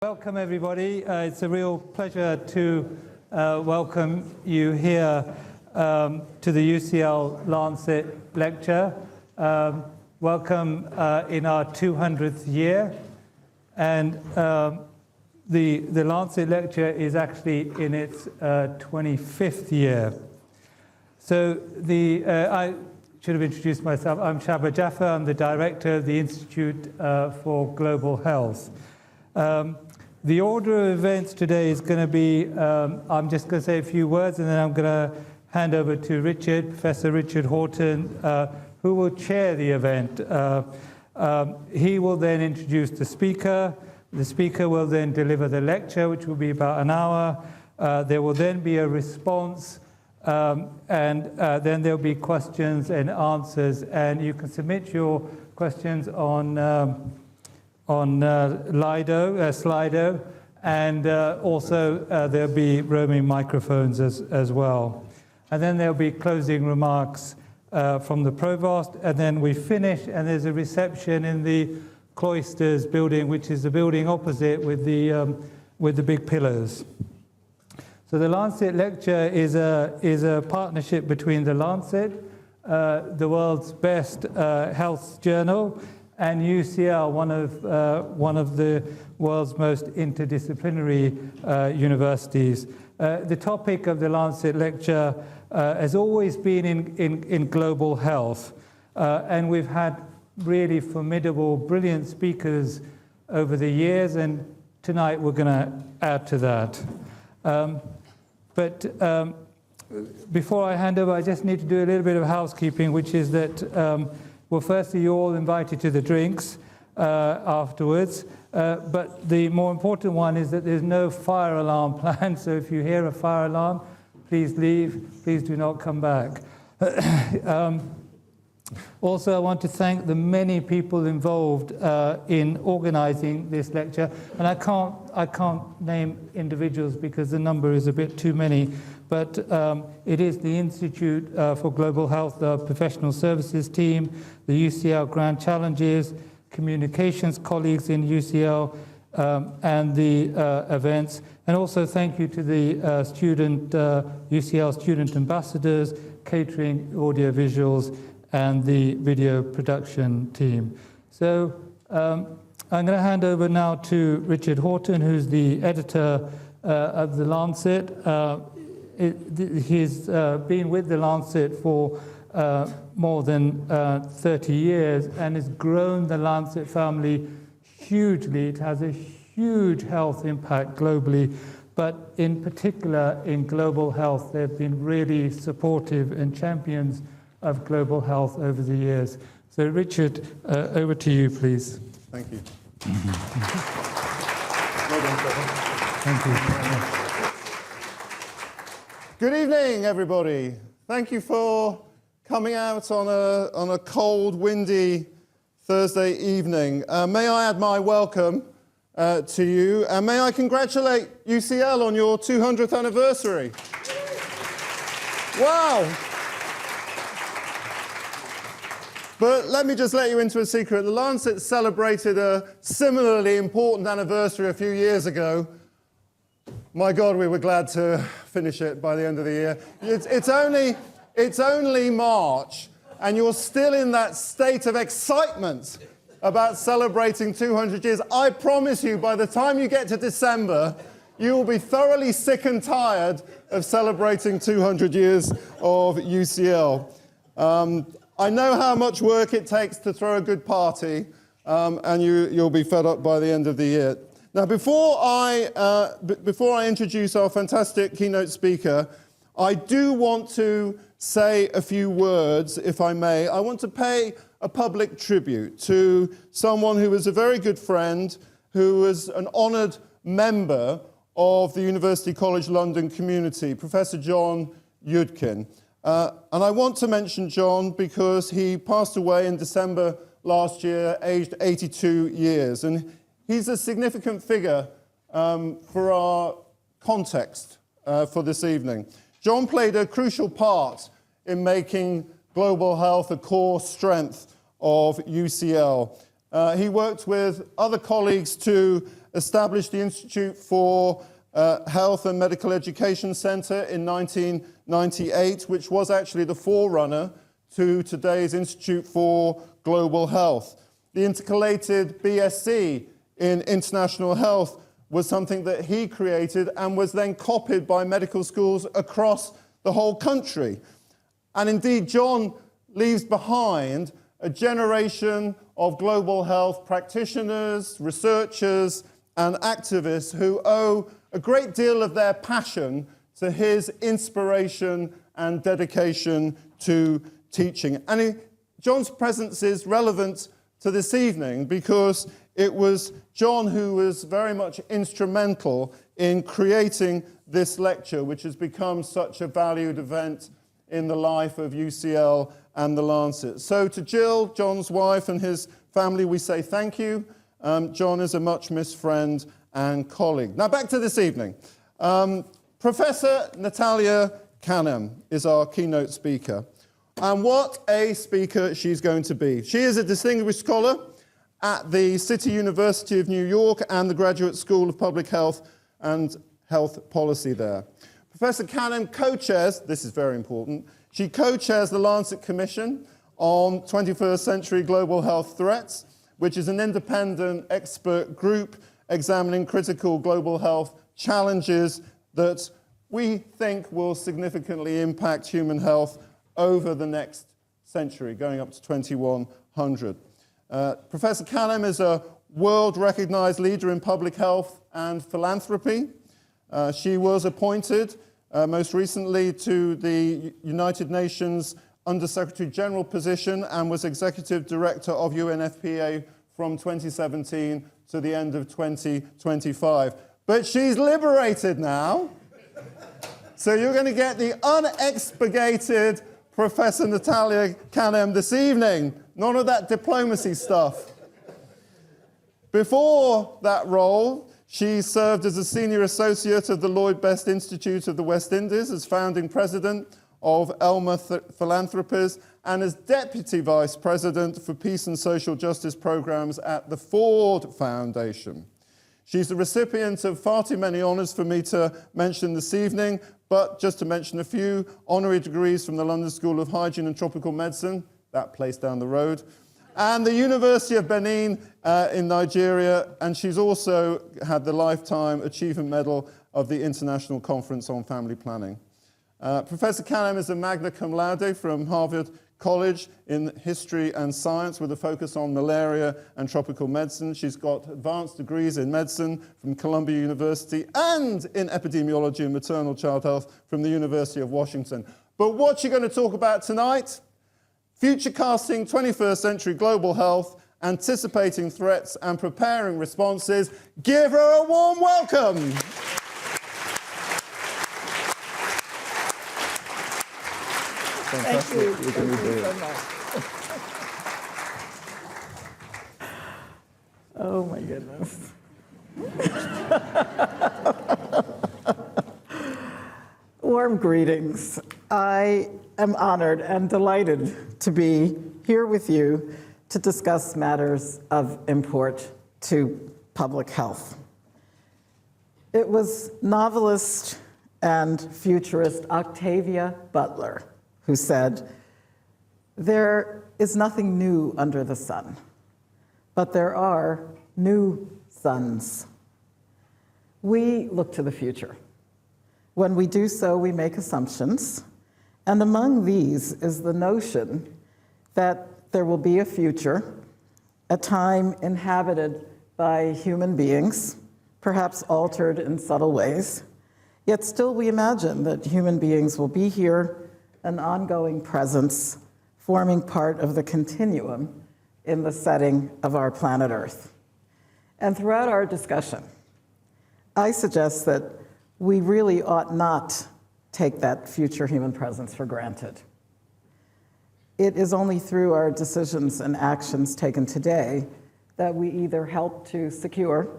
Welcome everybody. It's a real pleasure to welcome you here to the UCL Lancet lecture. Welcome in our 200th year, and the Lancet lecture is actually in its 25th year. So I should have introduced myself. I'm Shaba Jaffer. I'm the director of the Institute for Global Health. The order of events today is going to be, I'm just going to say a few words and then I'm going to hand over to Richard, Professor Richard Horton, who will chair the event. He will then introduce the speaker. The speaker will then deliver the lecture, which will be about an hour. There will then be a response, and then there'll be questions and answers. And you can submit your questions on Slido, and also there'll be roaming microphones as well. And then there'll be closing remarks from the provost, and then we finish, and there's a reception in the Cloisters building, which is the building opposite with the big pillars. So the Lancet lecture is a partnership between the Lancet, the world's best health journal, and UCL, one of the world's most interdisciplinary universities. The topic of the Lancet lecture has always been in global health, and we've had really formidable, brilliant speakers over the years, and tonight we're going to add to that. But before I hand over, I just need to do a little bit of housekeeping, which is that well, firstly, you're all invited to the drinks afterwards, but the more important one is that there's no fire alarm planned, so if you hear a fire alarm, please leave, please do not come back. Also, I want to thank the many people involved in organizing this lecture, and I can't name individuals because the number is a bit too many, but it is the Institute for Global Health, the professional services team, the UCL Grand Challenges, communications colleagues in UCL, and the events. And also thank you to the UCL student ambassadors, catering, audio visuals, and the video production team. So I'm going to hand over now to Richard Horton, who's the editor of the Lancet. He's been with the Lancet for more than 30 years and has grown the Lancet family hugely. It has a huge health impact globally, but in particular in global health, they've been really supportive and champions of global health over the years. So Richard, over to you, please. Thank you. Thank you. Good evening, everybody. Thank you for coming out on a cold, windy Thursday evening. May I add my welcome to you, and may I congratulate UCL on your 200th anniversary. Wow. But let me just let you into a secret. The Lancet celebrated a similarly important anniversary a few years ago. My God, we were glad to finish it by the end of the year. It's only March, and you're still in that state of excitement about celebrating 200 years. I promise you, by the time you get to December, you will be thoroughly sick and tired of celebrating 200 years of UCL. I know how much work it takes to throw a good party, and you'll be fed up by the end of the year. Now, before I introduce our fantastic keynote speaker, I do want to say a few words, if I may. I want to pay a public tribute to someone who was a very good friend, who was an honoured member of the University College London community, Professor John Yudkin. And I want to mention John because he passed away in December last year, aged 82 years. And he's a significant figure for our context for this evening. John played a crucial part in making global health a core strength of UCL. He worked with other colleagues to establish the Institute for Health and Medical Education Centre in 1998, which was actually the forerunner to today's Institute for Global Health. The intercalated BSc in International Health was something that he created and was then copied by medical schools across the whole country. And indeed, John leaves behind a generation of global health practitioners, researchers, and activists who owe a great deal of their passion to his inspiration and dedication to teaching. And John's presence is relevant to this evening because it was John who was very much instrumental in creating this lecture, which has become such a valued event in the life of UCL and the Lancet. So to Jill, John's wife, and his family, we say thank you. John is a much missed friend and colleague. Now back to this evening. Professor Natalia Kanem is our keynote speaker. And what a speaker she's going to be. She is a distinguished scholar at the City University of New York and the Graduate School of Public Health and Health Policy there. Professor Kanem co-chairs, this is very important, she co-chairs the Lancet Commission on 21st Century Global Health Threats, which is an independent expert group examining critical global health challenges that we think will significantly impact human health over the next century, going up to 2100. Professor Kanem is a world-recognized leader in public health and philanthropy. She was appointed most recently to the United Nations Under-Secretary General position and was Executive Director of UNFPA from 2017 to the end of 2025. But she's liberated now. So you're going to get the unexpurgated Professor Natalia Kanem this evening. None of that diplomacy stuff. Before that role, she served as a senior associate of the Lloyd Best Institute of the West Indies, as founding president of Elmer Philanthropies, and as deputy vice president for peace and social justice programs at the Ford Foundation. She's the recipient of far too many honors for me to mention this evening, but just to mention a few: honorary degrees from the London School of Hygiene and Tropical Medicine, that place down the road, and the University of Benin in Nigeria, and she's also had the Lifetime Achievement Medal of the International Conference on Family Planning. Professor Kanem is a magna cum laude from Harvard College in history and science with a focus on malaria and tropical medicine. She's got advanced degrees in medicine from Columbia University and in epidemiology and maternal child health from the University of Washington. But what's she going to talk about tonight? Future-casting 21st century global health, anticipating threats and preparing responses. Give her a warm welcome. Thank you. Thank you so much. Oh my goodness. Warm greetings. I am honored and delighted to be here with you to discuss matters of import to public health. It was novelist and futurist Octavia Butler who said, "There is nothing new under the sun, but there are new suns." We look to the future. When we do so, we make assumptions, and among these is the notion that there will be a future, a time inhabited by human beings, perhaps altered in subtle ways, yet still we imagine that human beings will be here, an ongoing presence, forming part of the continuum in the setting of our planet Earth. And throughout our discussion, I suggest that we really ought not take that future human presence for granted. It is only through our decisions and actions taken today that we either help to secure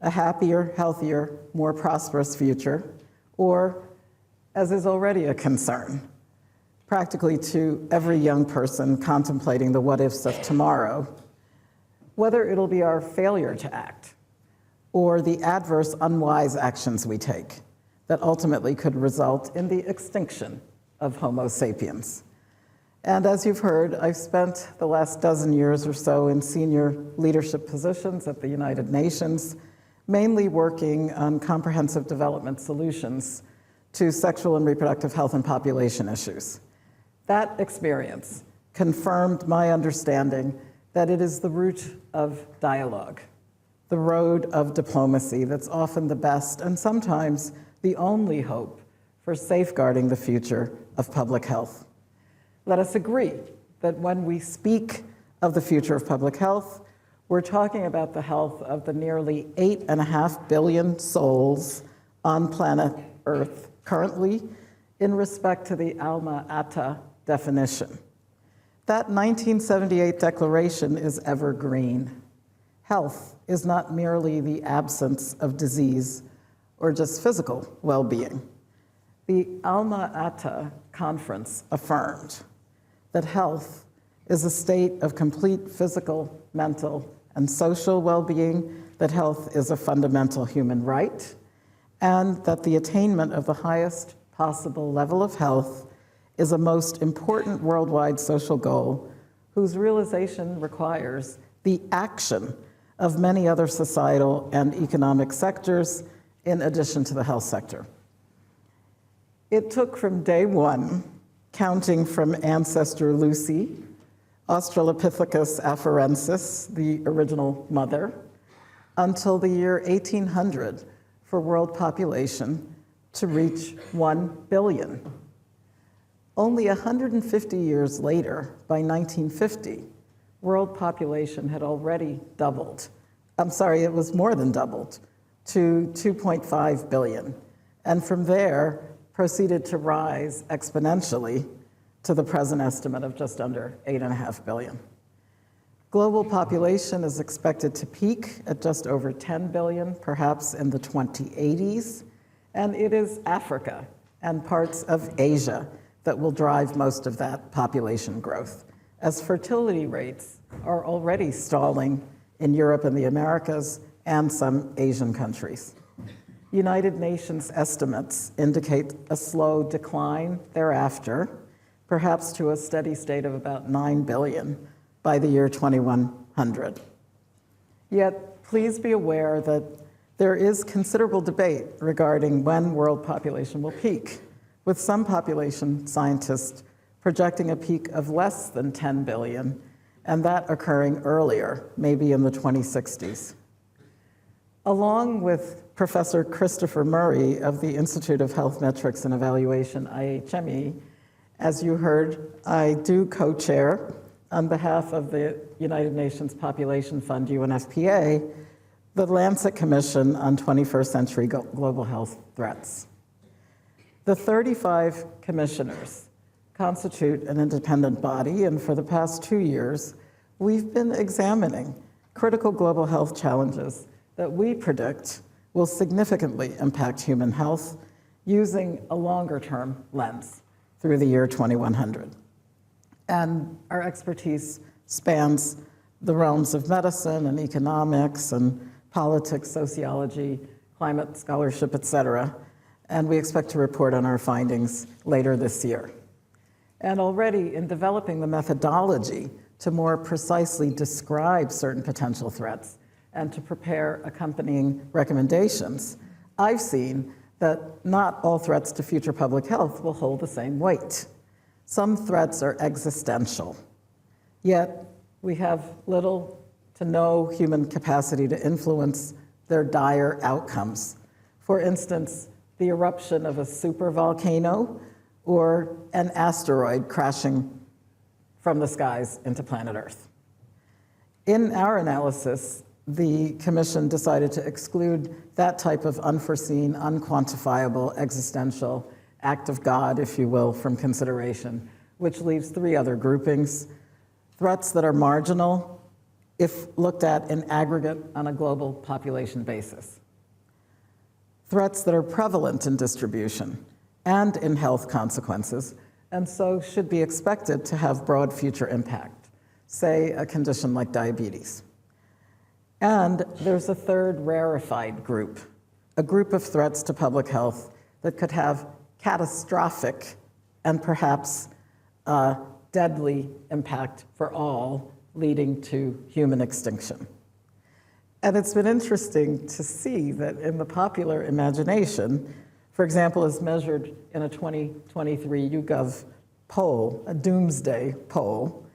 a happier, healthier, more prosperous future, or, as is already a concern, practically to every young person contemplating the what-ifs of tomorrow, whether it'll be our failure to act or the adverse, unwise actions we take that ultimately could result in the extinction of Homo sapiens. And as you've heard, I've spent the last dozen years or so in senior leadership positions at the United Nations, mainly working on comprehensive development solutions to sexual and reproductive health and population issues. That experience confirmed my understanding that it is the route of dialogue, the road of diplomacy that's often the best and sometimes the only hope for safeguarding the future of public health. Let us agree that when we speak of the future of public health, we're talking about the health of the nearly 8.5 billion souls on planet Earth currently in respect to the Alma Ata definition. That 1978 declaration is evergreen. Health is not merely the absence of disease or just physical well-being. The Alma Ata Conference affirmed that health is a state of complete physical, mental, and social well-being, that health is a fundamental human right, and that the attainment of the highest possible level of health is a most important worldwide social goal whose realization requires the action of many other societal and economic sectors in addition to the health sector. It took from day one, counting from ancestor Lucy, Australopithecus afarensis, the original mother, until the year 1800 for world population to reach 1 billion. Only 150 years later, by 1950, world population had already doubled. I'm sorry, it was more than doubled to 2.5 billion. And from there, proceeded to rise exponentially to the present estimate of just under 8.5 billion. Global population is expected to peak at just over 10 billion, perhaps in the 2080s, and it is Africa and parts of Asia that will drive most of that population growth, as fertility rates are already stalling in Europe and the Americas and some Asian countries. United Nations estimates indicate a slow decline thereafter, perhaps to a steady state of about 9 billion by the year 2100. Yet, please be aware that there is considerable debate regarding when world population will peak, with some population scientists projecting a peak of less than 10 billion, and that occurring earlier, maybe in the 2060s. Along with Professor Christopher Murray of the Institute of Health Metrics and Evaluation, IHME, as you heard, I do co-chair on behalf of the United Nations Population Fund, UNFPA, the Lancet Commission on 21st Century Global Health Threats. The 35 commissioners constitute an independent body, and for the past 2 years, we've been examining critical global health challenges that we predict will significantly impact human health using a longer-term lens through the year 2100. And our expertise spans the realms of medicine and economics and politics, sociology, climate scholarship, et cetera, and we expect to report on our findings later this year. And already in developing the methodology to more precisely describe certain potential threats and to prepare accompanying recommendations, I've seen that not all threats to future public health will hold the same weight. Some threats are existential, yet we have little to no human capacity to influence their dire outcomes. For instance, the eruption of a supervolcano or an asteroid crashing from the skies into planet Earth. In our analysis, the Commission decided to exclude that type of unforeseen, unquantifiable, existential act of God, if you will, from consideration, which leaves 3 other groupings: threats that are marginal if looked at in aggregate on a global population basis, threats that are prevalent in distribution and in health consequences, and so should be expected to have broad future impact, say a condition like diabetes, And there's a third rarefied group, a group of threats to public health that could have catastrophic and perhaps deadly impact for all, leading to human extinction. And it's been interesting to see that in the popular imagination, for example, as measured in a 2023 YouGov poll, a doomsday poll,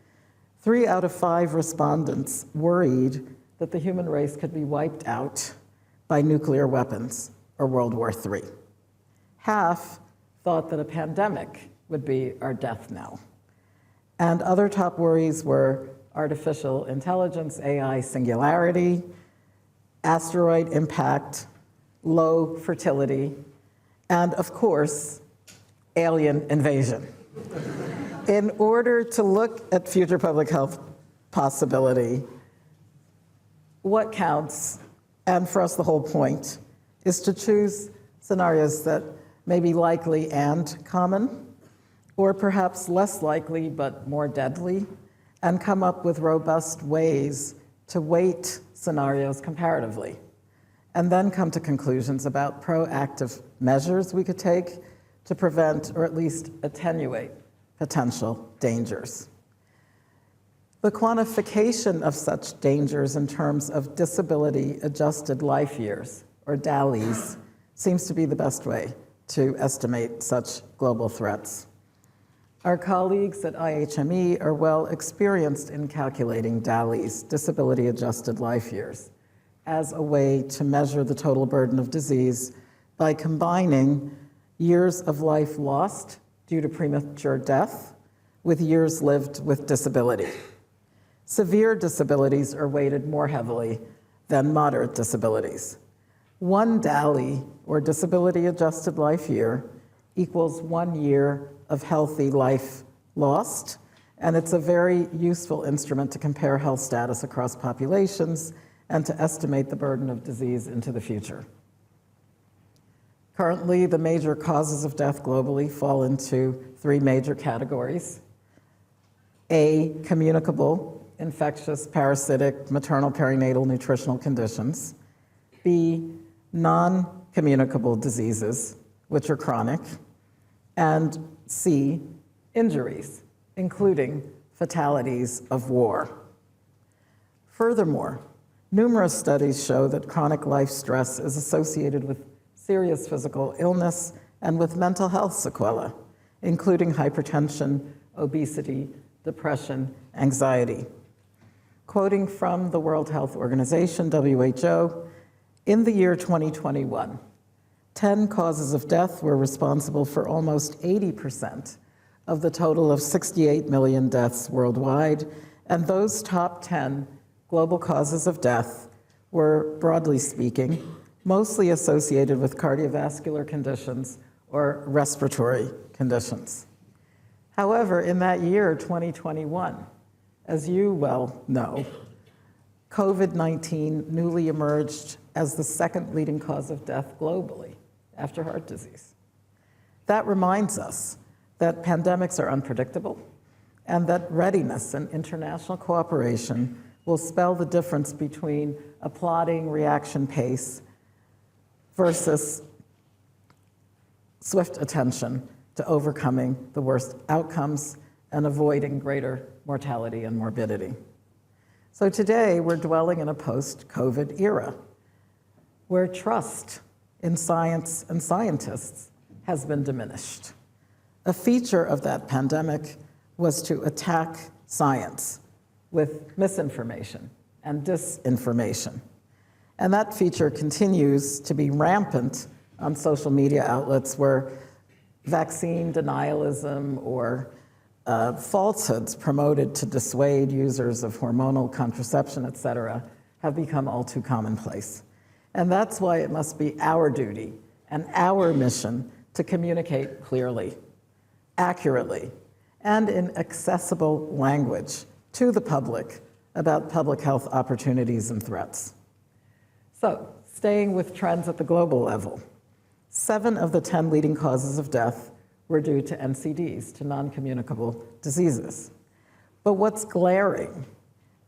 3 out of 5 respondents worried that the human race could be wiped out by nuclear weapons or World War III. Half thought that a pandemic would be our death knell. And other top worries were artificial intelligence, AI singularity, asteroid impact, low fertility, and of course, alien invasion. In order to look at future public health possibility, what counts, and for us the whole point, is to choose scenarios that may be likely and common, or perhaps less likely but more deadly, and come up with robust ways to weight scenarios comparatively, and then come to conclusions about proactive measures we could take to prevent or at least attenuate potential dangers. The quantification of such dangers in terms of disability-adjusted life years, or DALYs, seems to be the best way to estimate such global threats. Our colleagues at IHME are well experienced in calculating DALYs, disability-adjusted life years, as a way to measure the total burden of disease by combining years of life lost due to premature death with years lived with disability. Severe disabilities are weighted more heavily than moderate disabilities. 1 DALY, or disability-adjusted life year, equals 1 year of healthy life lost, and it's a very useful instrument to compare health status across populations and to estimate the burden of disease into the future. Currently, the major causes of death globally fall into 3 major categories. A, communicable, infectious, parasitic, maternal perinatal nutritional conditions. B, non-communicable diseases, which are chronic. And C, injuries, including fatalities of war. Furthermore, numerous studies show that chronic life stress is associated with serious physical illness and with mental health sequelae, including hypertension, obesity, depression, anxiety. Quoting from the World Health Organization, WHO, in the year 2021, 10 causes of death were responsible for almost 80% of the total of 68 million deaths worldwide, and those top 10 global causes of death were, broadly speaking, mostly associated with cardiovascular conditions or respiratory conditions. However, in that year, 2021, as you well know, COVID-19 newly emerged as the second leading cause of death globally after heart disease. That reminds us that pandemics are unpredictable and that readiness and international cooperation will spell the difference between applauding reaction pace versus swift attention to overcoming the worst outcomes and avoiding greater mortality and morbidity. So today, we're dwelling in a post-COVID era where trust in science and scientists has been diminished. A feature of that pandemic was to attack science with misinformation and disinformation. And that feature continues to be rampant on social media outlets where vaccine denialism or falsehoods promoted to dissuade users of hormonal contraception, et cetera, have become all too commonplace. And that's why it must be our duty and our mission to communicate clearly, accurately, and in accessible language to the public about public health opportunities and threats. So, staying with trends at the global level, 7 of the 10 leading causes of death were due to NCDs, to non-communicable diseases. But what's glaring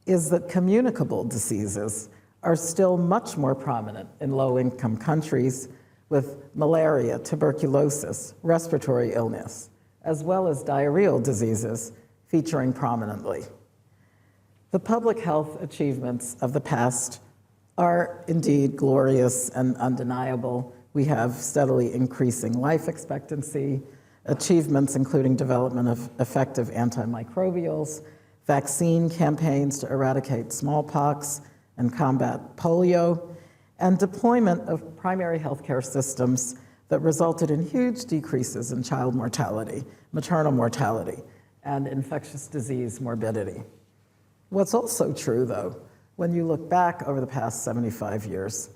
is that communicable diseases are still much more prominent in low-income countries, with malaria, tuberculosis, respiratory illness, as well as diarrheal diseases featuring prominently. The public health achievements of the past are indeed glorious and undeniable. We have steadily increasing life expectancy, achievements including development of effective antimicrobials, vaccine campaigns to eradicate smallpox and combat polio, and deployment of primary healthcare systems that resulted in huge decreases in child mortality, maternal mortality, and infectious disease morbidity. What's also true, though, when you look back over the past 75 years,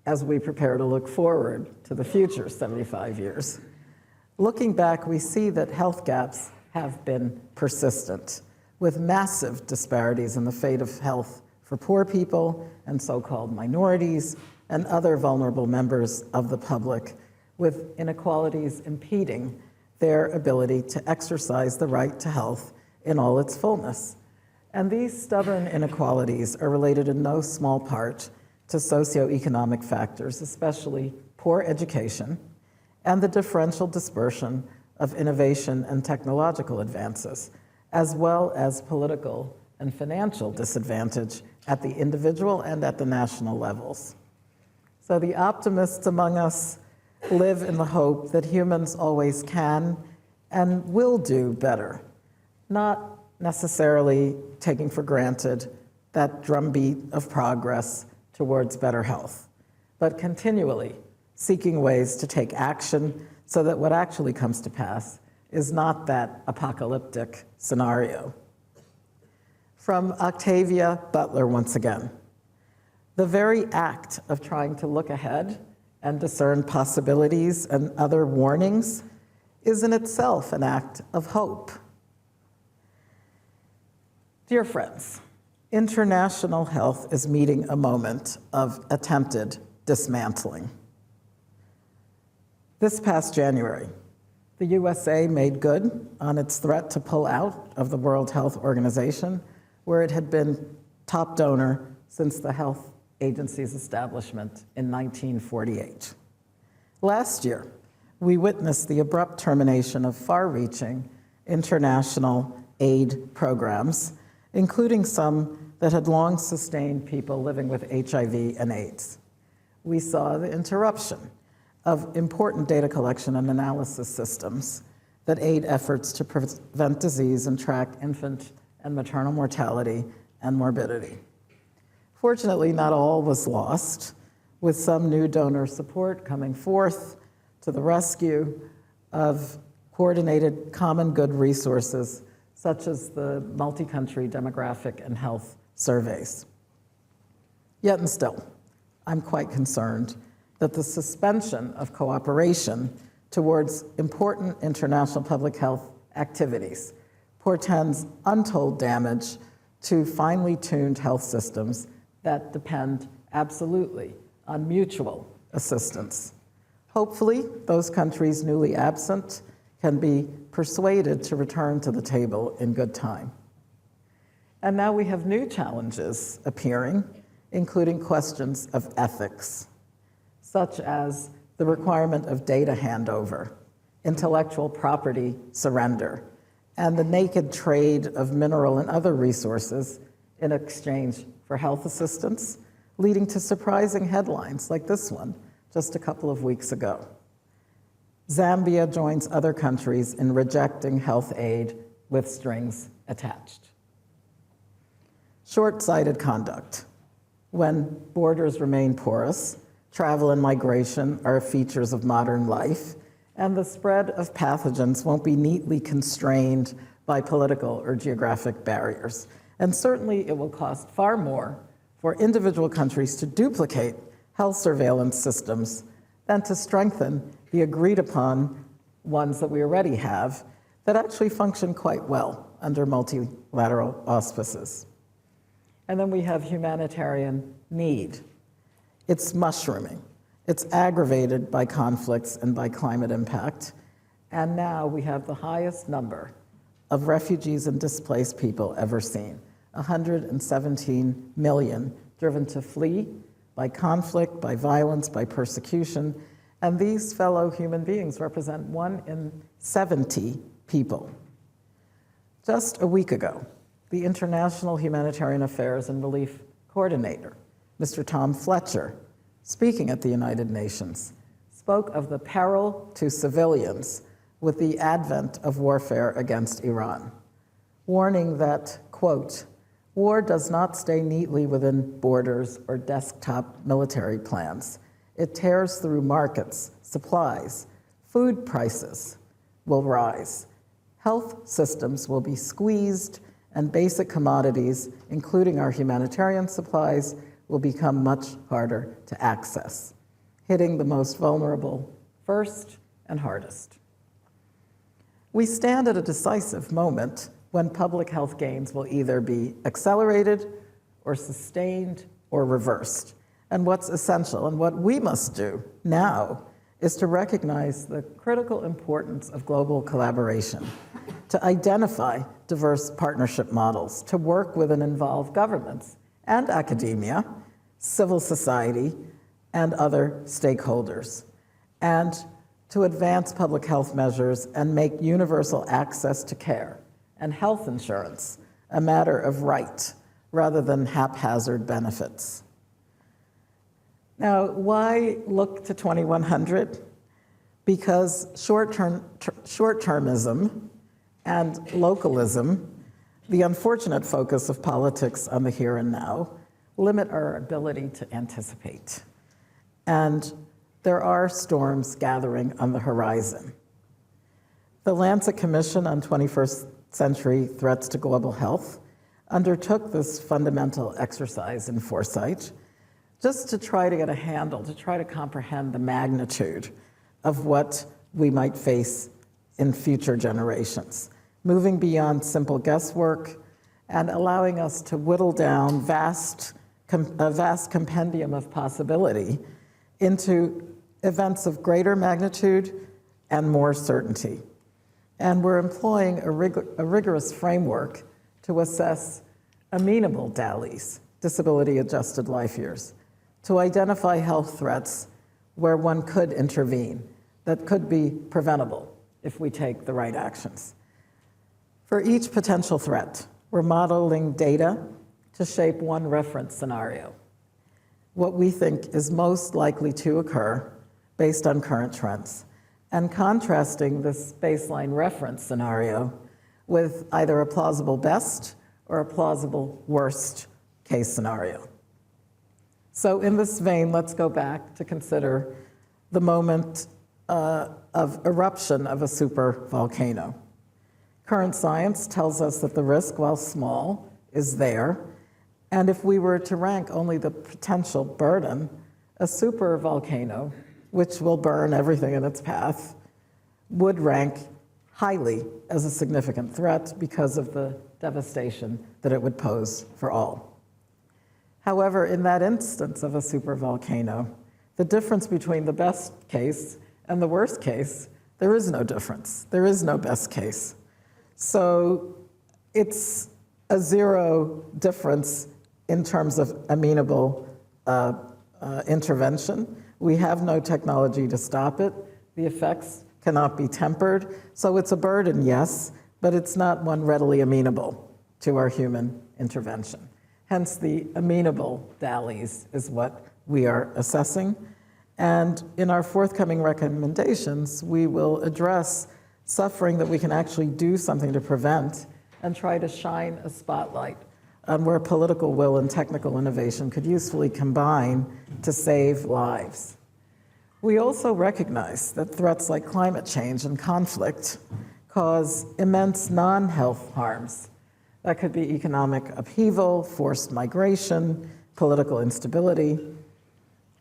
as we prepare to look forward to the future 75 years, looking back, we see that health gaps have been persistent, with massive disparities in the fate of health for poor people and so-called minorities and other vulnerable members of the public, with inequalities impeding their ability to exercise the right to health in all its fullness. And these stubborn inequalities are related in no small part to socioeconomic factors, especially poor education, and the differential dispersion of innovation and technological advances, as well as political and financial disadvantage at the individual and at the national levels. So the optimists among us live in the hope that humans always can and will do better, not necessarily taking for granted that drumbeat of progress towards better health, but continually seeking ways to take action so that what actually comes to pass is not that apocalyptic scenario. From Octavia Butler once again. The very act of trying to look ahead and discern possibilities and other warnings is in itself an act of hope. Dear friends, international health is meeting a moment of attempted dismantling. This past January, the USA made good on its threat to pull out of the World Health Organization, where it had been top donor since the health agency's establishment in 1948. Last year, we witnessed the abrupt termination of far-reaching international aid programs, including some that had long sustained people living with HIV and AIDS. We saw the interruption of important data collection and analysis systems that aid efforts to prevent disease and track infant and maternal mortality and morbidity. Fortunately, not all was lost, with some new donor support coming forth to the rescue of coordinated common good resources, such as the multi-country demographic and health surveys. Yet and still, I'm quite concerned that the suspension of cooperation towards important international public health activities portends untold damage to finely tuned health systems that depend absolutely on mutual assistance. Hopefully, those countries newly absent can be persuaded to return to the table in good time. And now we have new challenges appearing, including questions of ethics, such as the requirement of data handover, intellectual property surrender, and the naked trade of mineral and other resources in exchange for health assistance, leading to surprising headlines like this one just a couple of weeks ago. Zambia joins other countries in rejecting health aid with strings attached. Short-sighted conduct. When borders remain porous, travel and migration are features of modern life, and the spread of pathogens won't be neatly constrained by political or geographic barriers. And certainly it will cost far more for individual countries to duplicate health surveillance systems than to strengthen the agreed upon ones that we already have that actually function quite well under multilateral auspices. And then we have humanitarian need. It's mushrooming. It's aggravated by conflicts and by climate impact. And now we have the highest number of refugees and displaced people ever seen, 117 million driven to flee by conflict, by violence, by persecution, and these fellow human beings represent 1 in 70 people. Just a week ago, the International Humanitarian Affairs and Relief Coordinator, Mr. Tom Fletcher, speaking at the United Nations, spoke of the peril to civilians with the advent of warfare against Iran, warning that, quote, war does not stay neatly within borders or desktop military plans. It tears through markets, supplies, food prices will rise, health systems will be squeezed, and basic commodities, including our humanitarian supplies, will become much harder to access, hitting the most vulnerable first and hardest. We stand at a decisive moment when public health gains will either be accelerated or sustained or reversed. And what's essential and what we must do now is to recognize the critical importance of global collaboration, to identify diverse partnership models, to work with and involve governments and academia, civil society, and other stakeholders, and to advance public health measures and make universal access to care and health insurance a matter of right rather than haphazard benefits. Now, why look to 2100? Because short-termism and localism, the unfortunate focus of politics on the here and now, limit our ability to anticipate. And there are storms gathering on the horizon. The Lancet Commission on 21st Century Threats to Global Health undertook this fundamental exercise in foresight just to try to get a handle, to try to comprehend the magnitude of what we might face in future generations, moving beyond simple guesswork and allowing us to whittle down a vast compendium of possibility into events of greater magnitude and more certainty. And we're employing a rigorous framework to assess amenable DALYs, disability-adjusted life years, to identify health threats where one could intervene, that could be preventable if we take the right actions. For each potential threat, we're modeling data to shape one reference scenario, what we think is most likely to occur based on current trends, and contrasting this baseline reference scenario with either a plausible best or a plausible worst case scenario. So in this vein, let's go back to consider the moment of eruption of a supervolcano. Current science tells us that the risk, while small, is there. And if we were to rank only the potential burden, a supervolcano, which will burn everything in its path, would rank highly as a significant threat because of the devastation that it would pose for all. However, in that instance of a supervolcano, the difference between the best case and the worst case, there is no difference. There is no best case. So it's a zero difference in terms of amenable intervention. We have no technology to stop it. The effects cannot be tempered. So it's a burden, yes, but it's not one readily amenable to our human intervention. Hence, the amenable DALYs is what we are assessing. And in our forthcoming recommendations, we will address suffering that we can actually do something to prevent and try to shine a spotlight on where political will and technical innovation could usefully combine to save lives. We also recognize that threats like climate change and conflict cause immense non-health harms. That could be economic upheaval, forced migration, political instability.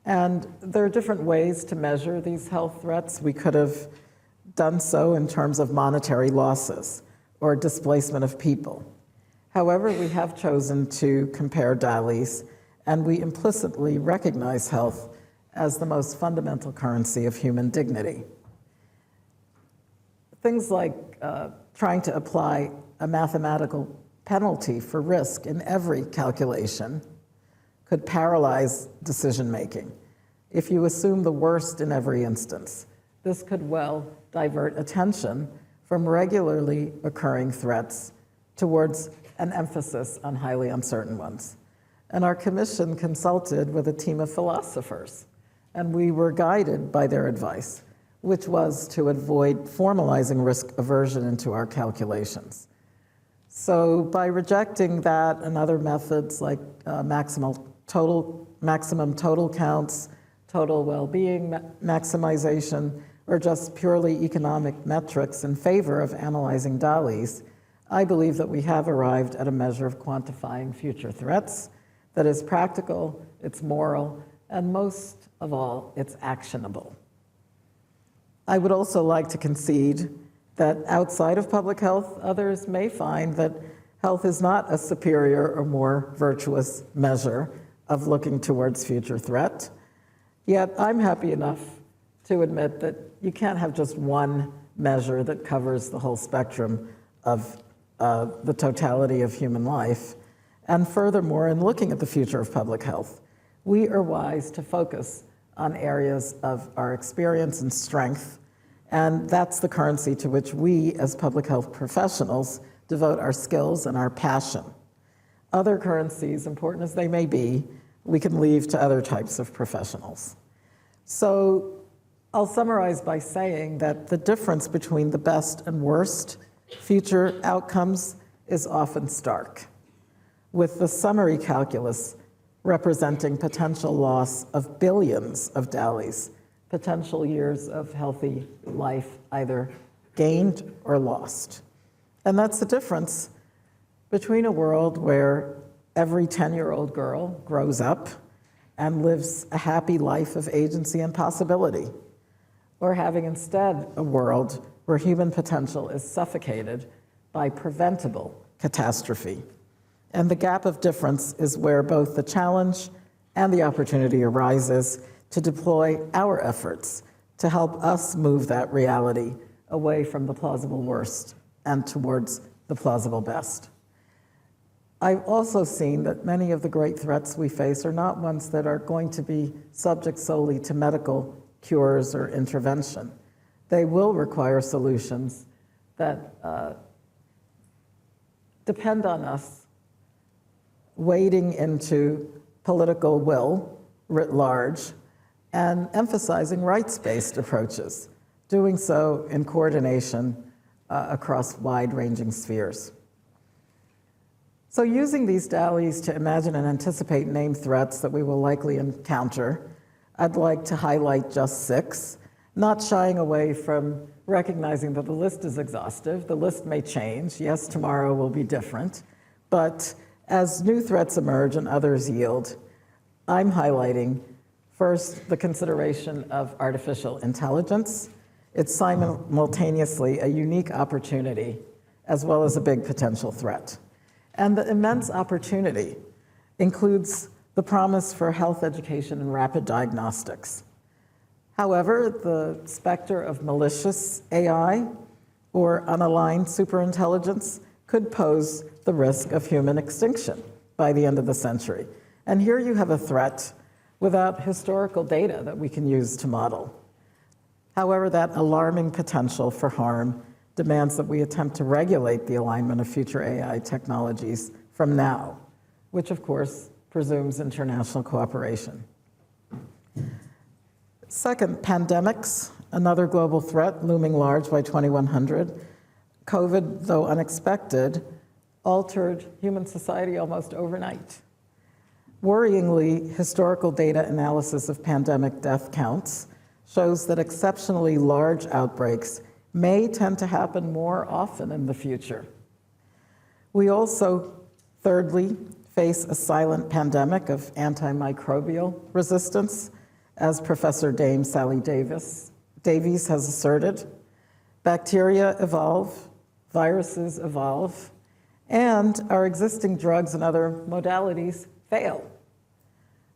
And there are different ways to measure these health threats. We could have done so in terms of monetary losses or displacement of people. However, we have chosen to compare DALYs, and we implicitly recognize health as the most fundamental currency of human dignity. Things like trying to apply a mathematical penalty for risk in every calculation could paralyze decision-making. If you assume the worst in every instance, this could well divert attention from regularly occurring threats towards an emphasis on highly uncertain ones. And our commission consulted with a team of philosophers, and we were guided by their advice, which was to avoid formalizing risk aversion into our calculations. So by rejecting that and other methods like maximum total counts, total well-being maximization, or just purely economic metrics in favor of analyzing DALYs, I believe that we have arrived at a measure of quantifying future threats that is practical, it's moral, and most of all, it's actionable. I would also like to concede that outside of public health, others may find that health is not a superior or more virtuous measure of looking towards future threat. Yet I'm happy enough to admit that you can't have just one measure that covers the whole spectrum of the totality of human life. And furthermore, in looking at the future of public health, we are wise to focus on areas of our experience and strength, and that's the currency to which we, as public health professionals, devote our skills and our passion. Other currencies, important as they may be, we can leave to other types of professionals. So I'll summarize by saying that the difference between the best and worst future outcomes is often stark, with the summary calculus representing potential loss of billions of DALYs, potential years of healthy life either gained or lost. And that's the difference between a world where every 10-year-old girl grows up and lives a happy life of agency and possibility, or having instead a world where human potential is suffocated by preventable catastrophe. And the gap of difference is where both the challenge and the opportunity arises to deploy our efforts to help us move that reality away from the plausible worst and towards the plausible best. I've also seen that many of the great threats we face are not ones that are going to be subject solely to medical cures or intervention. They will require solutions that depend on us wading into political will writ large and emphasizing rights-based approaches, doing so in coordination across wide-ranging spheres. So using these DALYs to imagine and anticipate named threats that we will likely encounter, I'd like to highlight just 6, not shying away from recognizing that the list is exhaustive. The list may change. Yes, tomorrow will be different. But as new threats emerge and others yield, I'm highlighting first the consideration of artificial intelligence. It's simultaneously a unique opportunity as well as a big potential threat. And the immense opportunity includes the promise for health education and rapid diagnostics. However, the specter of malicious AI or unaligned superintelligence could pose the risk of human extinction by the end of the century. And here you have a threat without historical data that we can use to model. However, that alarming potential for harm demands that we attempt to regulate the alignment of future AI technologies from now, which of course presumes international cooperation. Second, pandemics, another global threat looming large by 2100. COVID, though unexpected, altered human society almost overnight. Worryingly, historical data analysis of pandemic death counts shows that exceptionally large outbreaks may tend to happen more often in the future. We also, thirdly, face a silent pandemic of antimicrobial resistance, as Professor Dame Sally Davies has asserted. Bacteria evolve, viruses evolve, and our existing drugs and other modalities fail.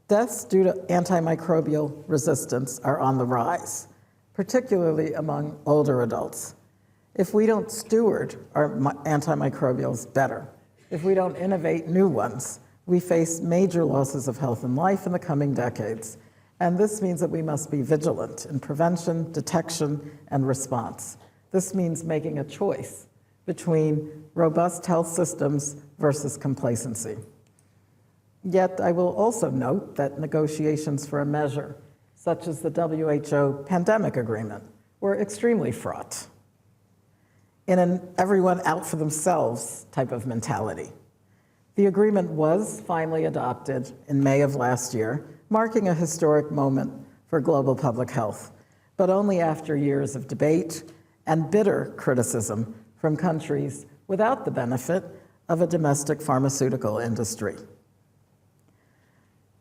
Deaths due to antimicrobial resistance are on the rise, particularly among older adults. If we don't steward our antimicrobials better, if we don't innovate new ones, We face major losses of health and life in the coming decades, and this means that we must be vigilant in prevention, detection, and response. This means making a choice between robust health systems versus complacency. Yet I will also note that negotiations for a measure, such as the WHO pandemic agreement, were extremely fraught in an everyone out for themselves type of mentality. The agreement was finally adopted in May of last year, marking a historic moment for global public health, but only after years of debate and bitter criticism from countries without the benefit of a domestic pharmaceutical industry.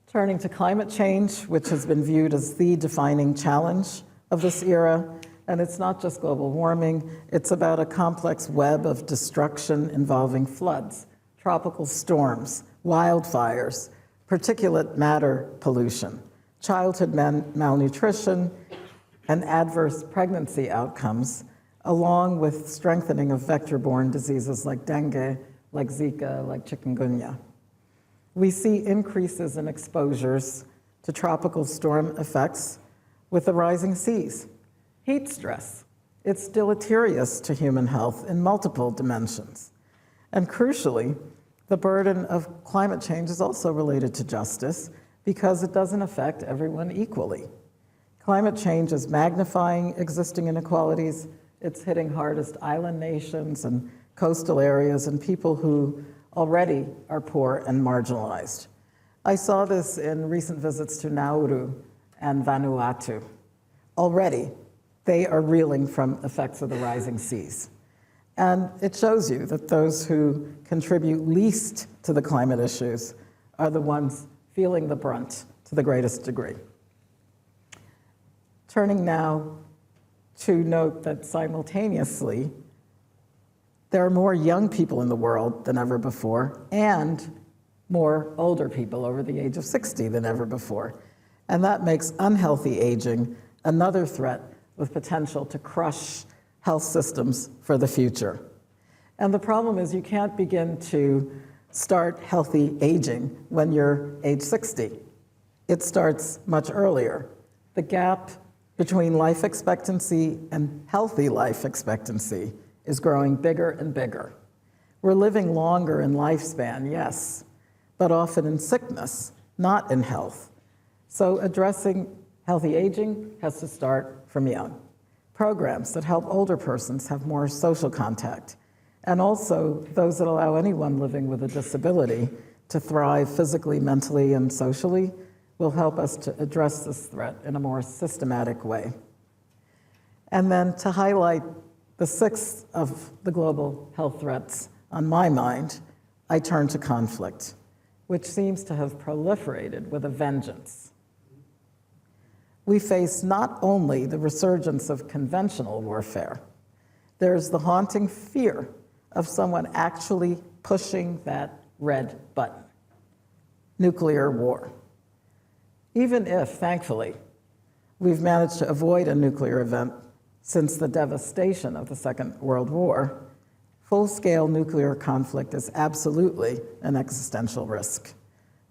Turning to climate change, which has been viewed as the defining challenge of this era, and it's not just global warming, it's about a complex web of destruction involving floods, tropical storms, wildfires, particulate matter pollution, childhood malnutrition, and adverse pregnancy outcomes, along with strengthening of vector-borne diseases like dengue, like Zika, like chikungunya. We see increases in exposures to tropical storm effects with the rising seas. Heat stress, it's deleterious to human health in multiple dimensions. And crucially, the burden of climate change is also related to justice because it doesn't affect everyone equally. Climate change is magnifying existing inequalities. It's hitting hardest island nations and coastal areas and people who already are poor and marginalized. I saw this in recent visits to Nauru and Vanuatu. Already, they are reeling from effects of the rising seas. And it shows you that those who contribute least to the climate issues are the ones feeling the brunt to the greatest degree. Turning now to note that simultaneously, there are more young people in the world than ever before, and more older people over the age of 60 than ever before. And that makes unhealthy aging another threat with potential to crush health systems for the future. And the problem is you can't begin to start healthy aging when you're age 60. It starts much earlier. The gap between life expectancy and healthy life expectancy is growing bigger and bigger. We're living longer in lifespan, yes, but often in sickness, not in health. So addressing healthy aging has to start from young. Programs that help older persons have more social contact, and also those that allow anyone living with a disability to thrive physically, mentally, and socially will help us to address this threat in a more systematic way. And then to highlight the sixth of the global health threats on my mind, I turn to conflict, which seems to have proliferated with a vengeance. We face not only the resurgence of conventional warfare, there's the haunting fear of someone actually pushing that red button, nuclear war. Even if, thankfully, we've managed to avoid a nuclear event since the devastation of the Second World War, full-scale nuclear conflict is absolutely an existential risk,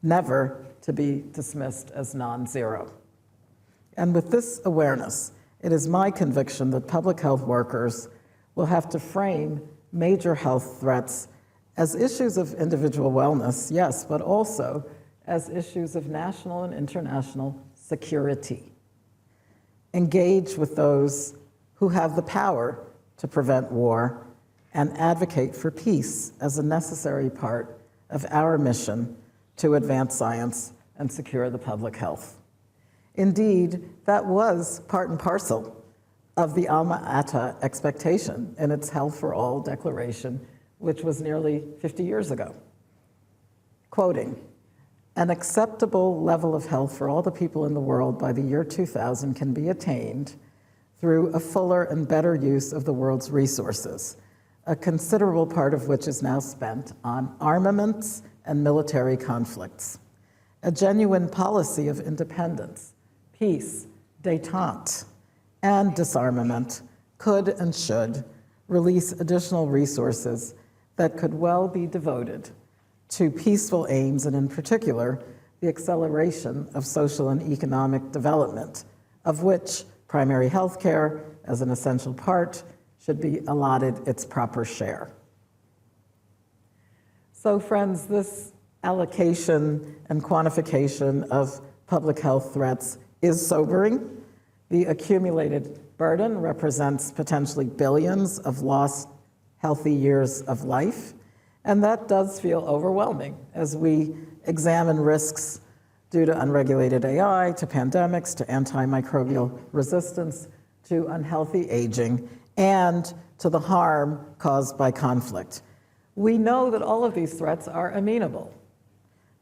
never to be dismissed as non-zero. And with this awareness, it is my conviction that public health workers will have to frame major health threats as issues of individual wellness, yes, but also as issues of national and international security. Engage with those who have the power to prevent war and advocate for peace as a necessary part of our mission to advance science and secure the public health. Indeed, that was part and parcel of the Alma Ata expectation in its Health for All declaration, which was nearly 50 years ago. Quoting, "An acceptable level of health for all the people in the world by the year 2000 can be attained through a fuller and better use of the world's resources, a considerable part of which is now spent on armaments and military conflicts. A genuine policy of independence, peace, détente, and disarmament could and should release additional resources that could well be devoted to peaceful aims, and in particular, the acceleration of social and economic development, of which primary health care, as an essential part, should be allotted its proper share. So, friends, this allocation and quantification of public health threats is sobering. The accumulated burden represents potentially billions of lost healthy years of life, and that does feel overwhelming as we examine risks due to unregulated AI, to pandemics, to antimicrobial resistance, to unhealthy aging, and to the harm caused by conflict. We know that all of these threats are amenable.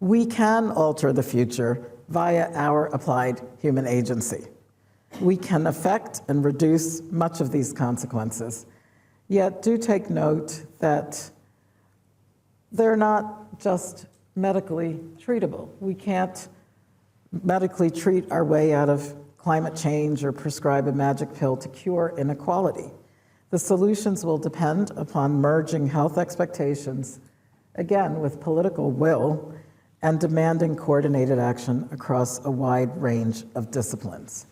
We can alter the future via our applied human agency. We can affect and reduce much of these consequences. Yet do take note that they're not just medically treatable. We can't medically treat our way out of climate change or prescribe a magic pill to cure inequality. The solutions will depend upon merging health expectations, again, with political will, and demanding coordinated action across a wide range of disciplines.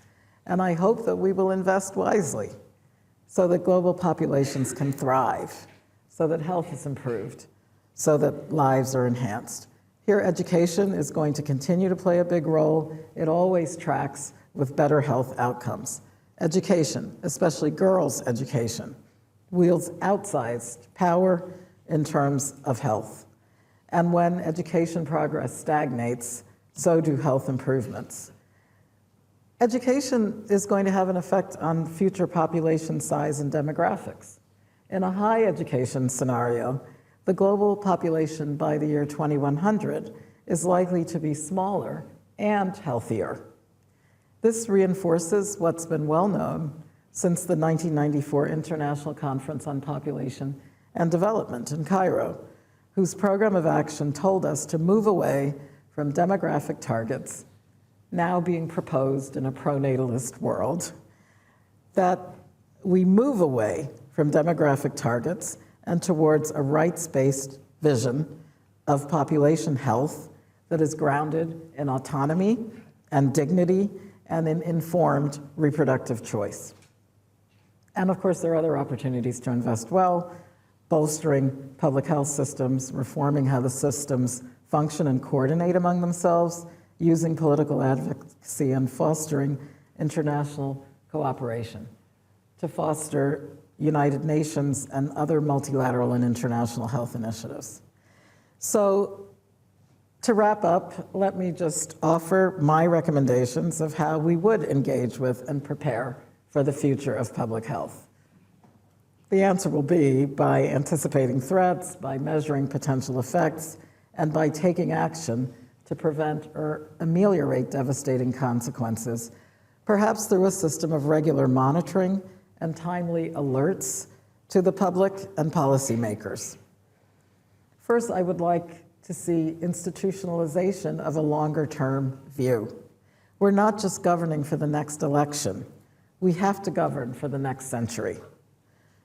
And I hope that we will invest wisely so that global populations can thrive, so that health is improved, so that lives are enhanced. Here, education is going to continue to play a big role. It always tracks with better health outcomes. Education, especially girls' education, wields outsized power in terms of health. And when education progress stagnates, so do health improvements. Education is going to have an effect on future population size and demographics. In a high education scenario, the global population by the year 2100 is likely to be smaller and healthier. This reinforces what's been well known since the 1994 International Conference on Population and Development in Cairo, whose program of action told us to move away from demographic targets now being proposed in a pronatalist world, that we move away from demographic targets and towards a rights-based vision of population health that is grounded in autonomy and dignity and in informed reproductive choice. And of course, there are other opportunities to invest well, bolstering public health systems, reforming how the systems function and coordinate among themselves, using political advocacy, and fostering international cooperation to foster United Nations and other multilateral and international health initiatives. So to wrap up, let me just offer my recommendations of how we would engage with and prepare for the future of public health. The answer will be by anticipating threats, by measuring potential effects, and by taking action to prevent or ameliorate devastating consequences, perhaps through a system of regular monitoring and timely alerts to the public and policymakers. First, I would like to see institutionalization of a longer-term view. We're not just governing for the next election. We have to govern for the next century.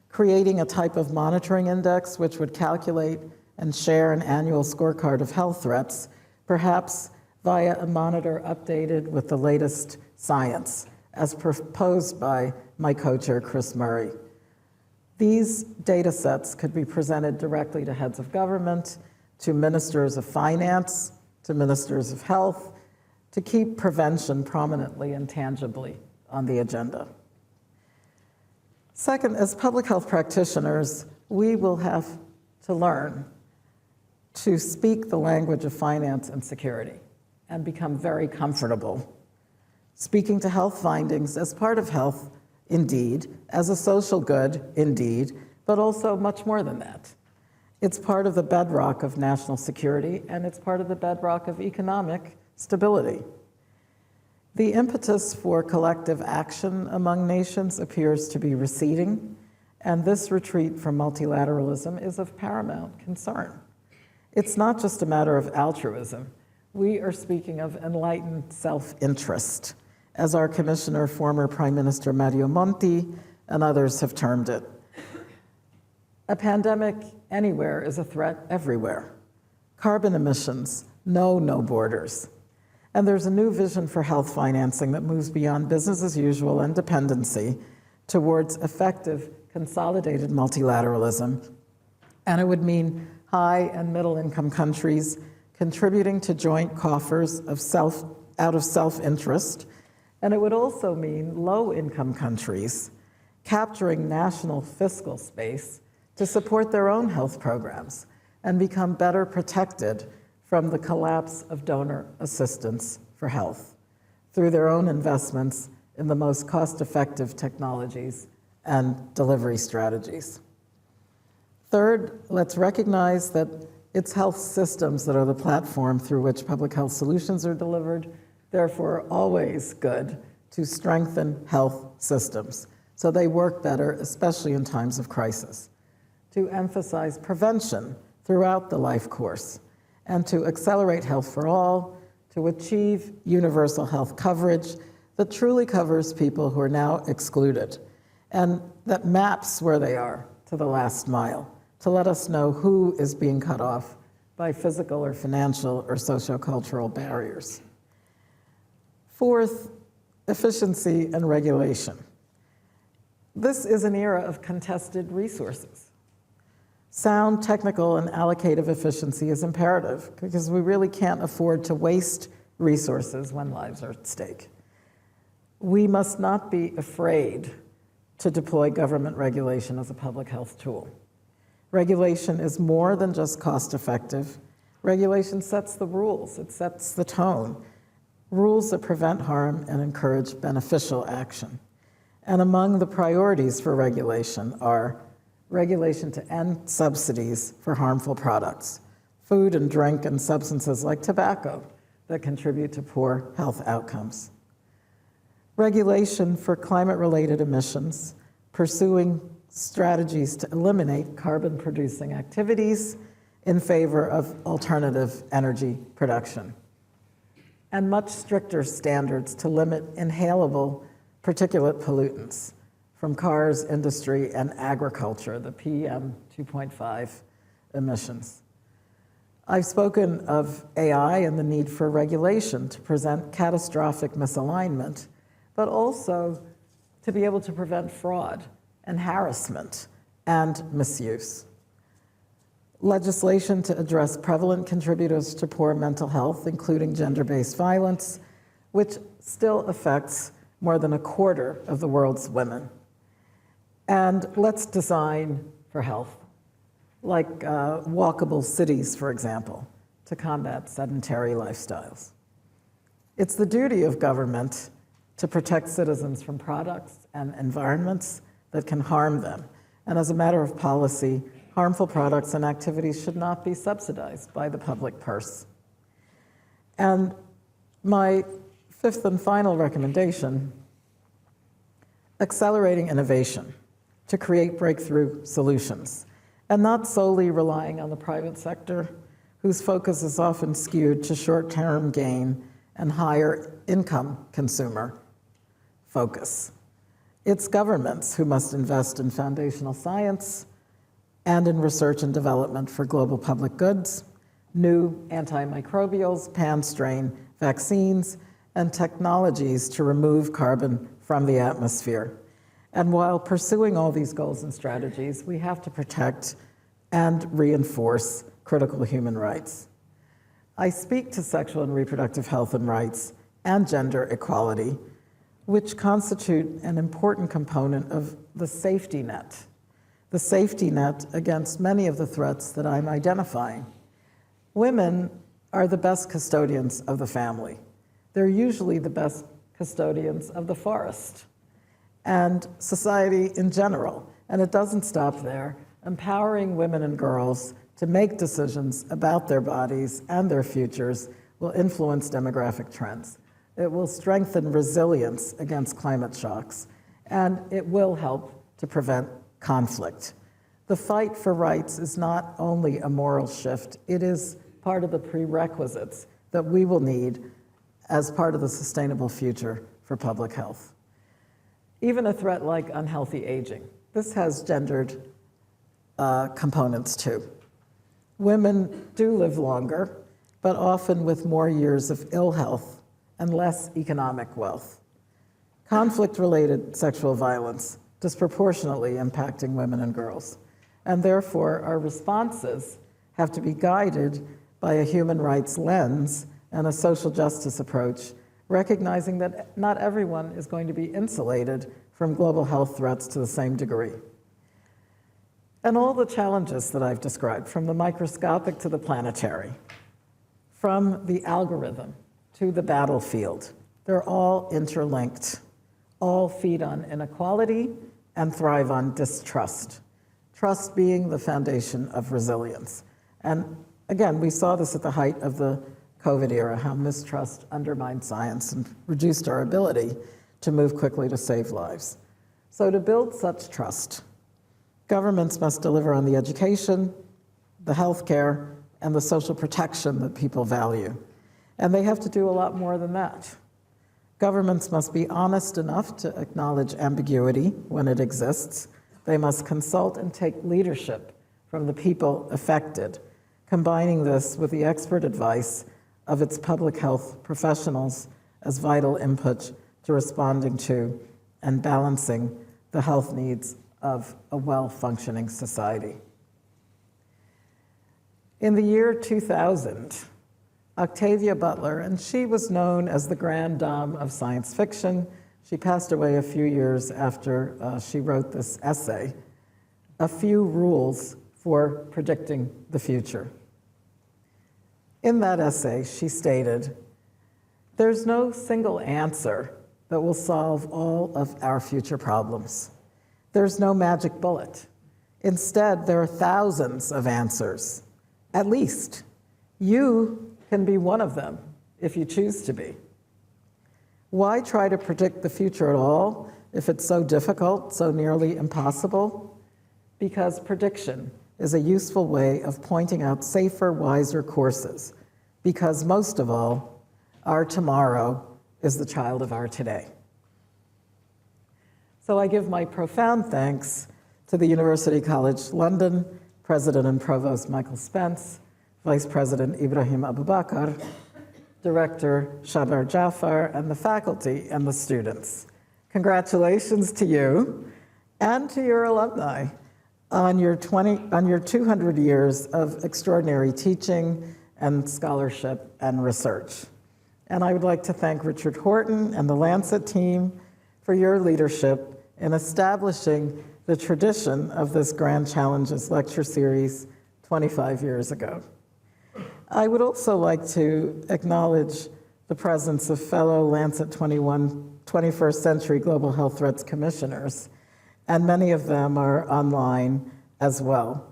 Creating a type of monitoring index which would calculate and share an annual scorecard of health threats, perhaps via a monitor updated with the latest science, as proposed by my co-chair, Chris Murray. These data sets could be presented directly to heads of government, to ministers of finance, to ministers of health, to keep prevention prominently and tangibly on the agenda. Second, as public health practitioners, we will have to learn to speak the language of finance and security and become very comfortable speaking to health findings as part of health, indeed, as a social good, indeed, but also much more than that. It's part of the bedrock of national security, and it's part of the bedrock of economic stability. The impetus for collective action among nations appears to be receding, and this retreat from multilateralism is of paramount concern. It's not just a matter of altruism. We are speaking of enlightened self-interest, as our commissioner, former Prime Minister Mario Monti, and others have termed it. A pandemic anywhere is a threat everywhere. Carbon emissions know no borders. And there's a new vision for health financing that moves beyond business as usual and dependency towards effective, consolidated multilateralism. And it would mean high and middle income countries contributing to joint coffers out of self-interest. And it would also mean low income countries capturing national fiscal space to support their own health programs and become better protected from the collapse of donor assistance for health through their own investments in the most cost-effective technologies and delivery strategies. Third, let's recognize that it's health systems that are the platform through which public health solutions are delivered, therefore always good to strengthen health systems so they work better, especially in times of crisis, to emphasize prevention throughout the life course, and to accelerate health for all, to achieve universal health coverage that truly covers people who are now excluded, and that maps where they are to the last mile, to let us know who is being cut off by physical or financial or sociocultural barriers. Fourth, efficiency and regulation. This is an era of contested resources. Sound technical and allocative efficiency is imperative because we really can't afford to waste resources when lives are at stake. We must not be afraid to deploy government regulation as a public health tool. Regulation is more than just cost effective. Regulation sets the rules, it sets the tone. Rules that prevent harm and encourage beneficial action. And among the priorities for regulation are regulation to end subsidies for harmful products, food and drink and substances like tobacco that contribute to poor health outcomes. Regulation for climate-related emissions, pursuing strategies to eliminate carbon-producing activities in favor of alternative energy production. And much stricter standards to limit inhalable particulate pollutants from cars, industry, and agriculture, the PM 2.5 emissions. I've spoken of AI and the need for regulation to prevent catastrophic misalignment, but also to be able to prevent fraud and harassment and misuse. Legislation to address prevalent contributors to poor mental health, including gender-based violence, which still affects more than a quarter of the world's women. And let's design for health, like walkable cities, for example, to combat sedentary lifestyles. It's the duty of government to protect citizens from products and environments that can harm them. And as a matter of policy, harmful products and activities should not be subsidized by the public purse. And my fifth and final recommendation, accelerating innovation to create breakthrough solutions, and not solely relying on the private sector, whose focus is often skewed to short-term gain and higher income consumer focus. It's governments who must invest in foundational science and in research and development for global public goods, new antimicrobials, pan-strain vaccines, and technologies to remove carbon from the atmosphere. And while pursuing all these goals and strategies, we have to protect and reinforce critical human rights. I speak to sexual and reproductive health and rights and gender equality, which constitute an important component of the safety net against many of the threats that I'm identifying. Women are the best custodians of the family. They're usually the best custodians of the forest and society in general. And it doesn't stop there. Empowering women and girls to make decisions about their bodies and their futures will influence demographic trends. It will strengthen resilience against climate shocks, and it will help to prevent conflict. The fight for rights is not only a moral shift, it is part of the prerequisites that we will need as part of the sustainable future for public health. Even a threat like unhealthy aging, this has gendered components too. Women do live longer, but often with more years of ill health and less economic wealth. Conflict-related sexual violence disproportionately impacting women and girls, and therefore our responses have to be guided by a human rights lens and a social justice approach, recognizing that not everyone is going to be insulated from global health threats to the same degree. And all the challenges that I've described, from the microscopic to the planetary, from the algorithm to the battlefield, they're all interlinked. All feed on inequality and thrive on distrust. Trust being the foundation of resilience. And again, we saw this at the height of the COVID era, how mistrust undermined science and reduced our ability to move quickly to save lives. So to build such trust, governments must deliver on the education, the healthcare, and the social protection that people value. And they have to do a lot more than that. Governments must be honest enough to acknowledge ambiguity when it exists. They must consult and take leadership from the people affected, combining this with the expert advice of its public health professionals as vital input to responding to and balancing the health needs of a well-functioning society. In the year 2000, Octavia Butler, and she was known as the grande dame of science fiction. She passed away a few years after she wrote this essay, A Few Rules for Predicting the Future. In that essay, she stated, "There's no single answer that will solve all of our future problems. There's no magic bullet. Instead, there are thousands of answers, at least. You can be one of them if you choose to be. Why try to predict the future at all if it's so difficult, so nearly impossible? Because prediction is a useful way of pointing out safer, wiser courses. Because most of all, our tomorrow is the child of our today." So I give my profound thanks to the University College London, President and Provost Michael Spence, Vice President Ibrahim Abubakar, Director Shabar Jafar, and the faculty and the students. Congratulations to you and to your alumni on your 200 years of extraordinary teaching and scholarship and research. And I would like to thank Richard Horton and the Lancet team for your leadership in establishing the tradition of this Grand Challenges lecture series 25 years ago. I would also like to acknowledge the presence of fellow Lancet 21st Century Global Health Threats commissioners, and many of them are online as well.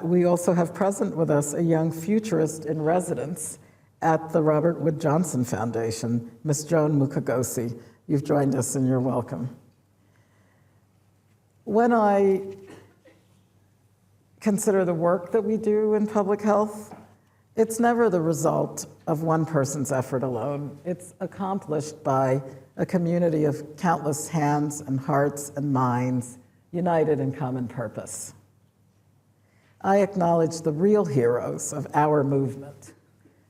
We also have present with us a young futurist in residence at the Robert Wood Johnson Foundation, Ms. Joan Mukagosi. You've joined us and you're welcome. When I consider the work that we do in public health, it's never the result of one person's effort alone. It's accomplished by a community of countless hands and hearts and minds united in common purpose. I acknowledge the real heroes of our movement: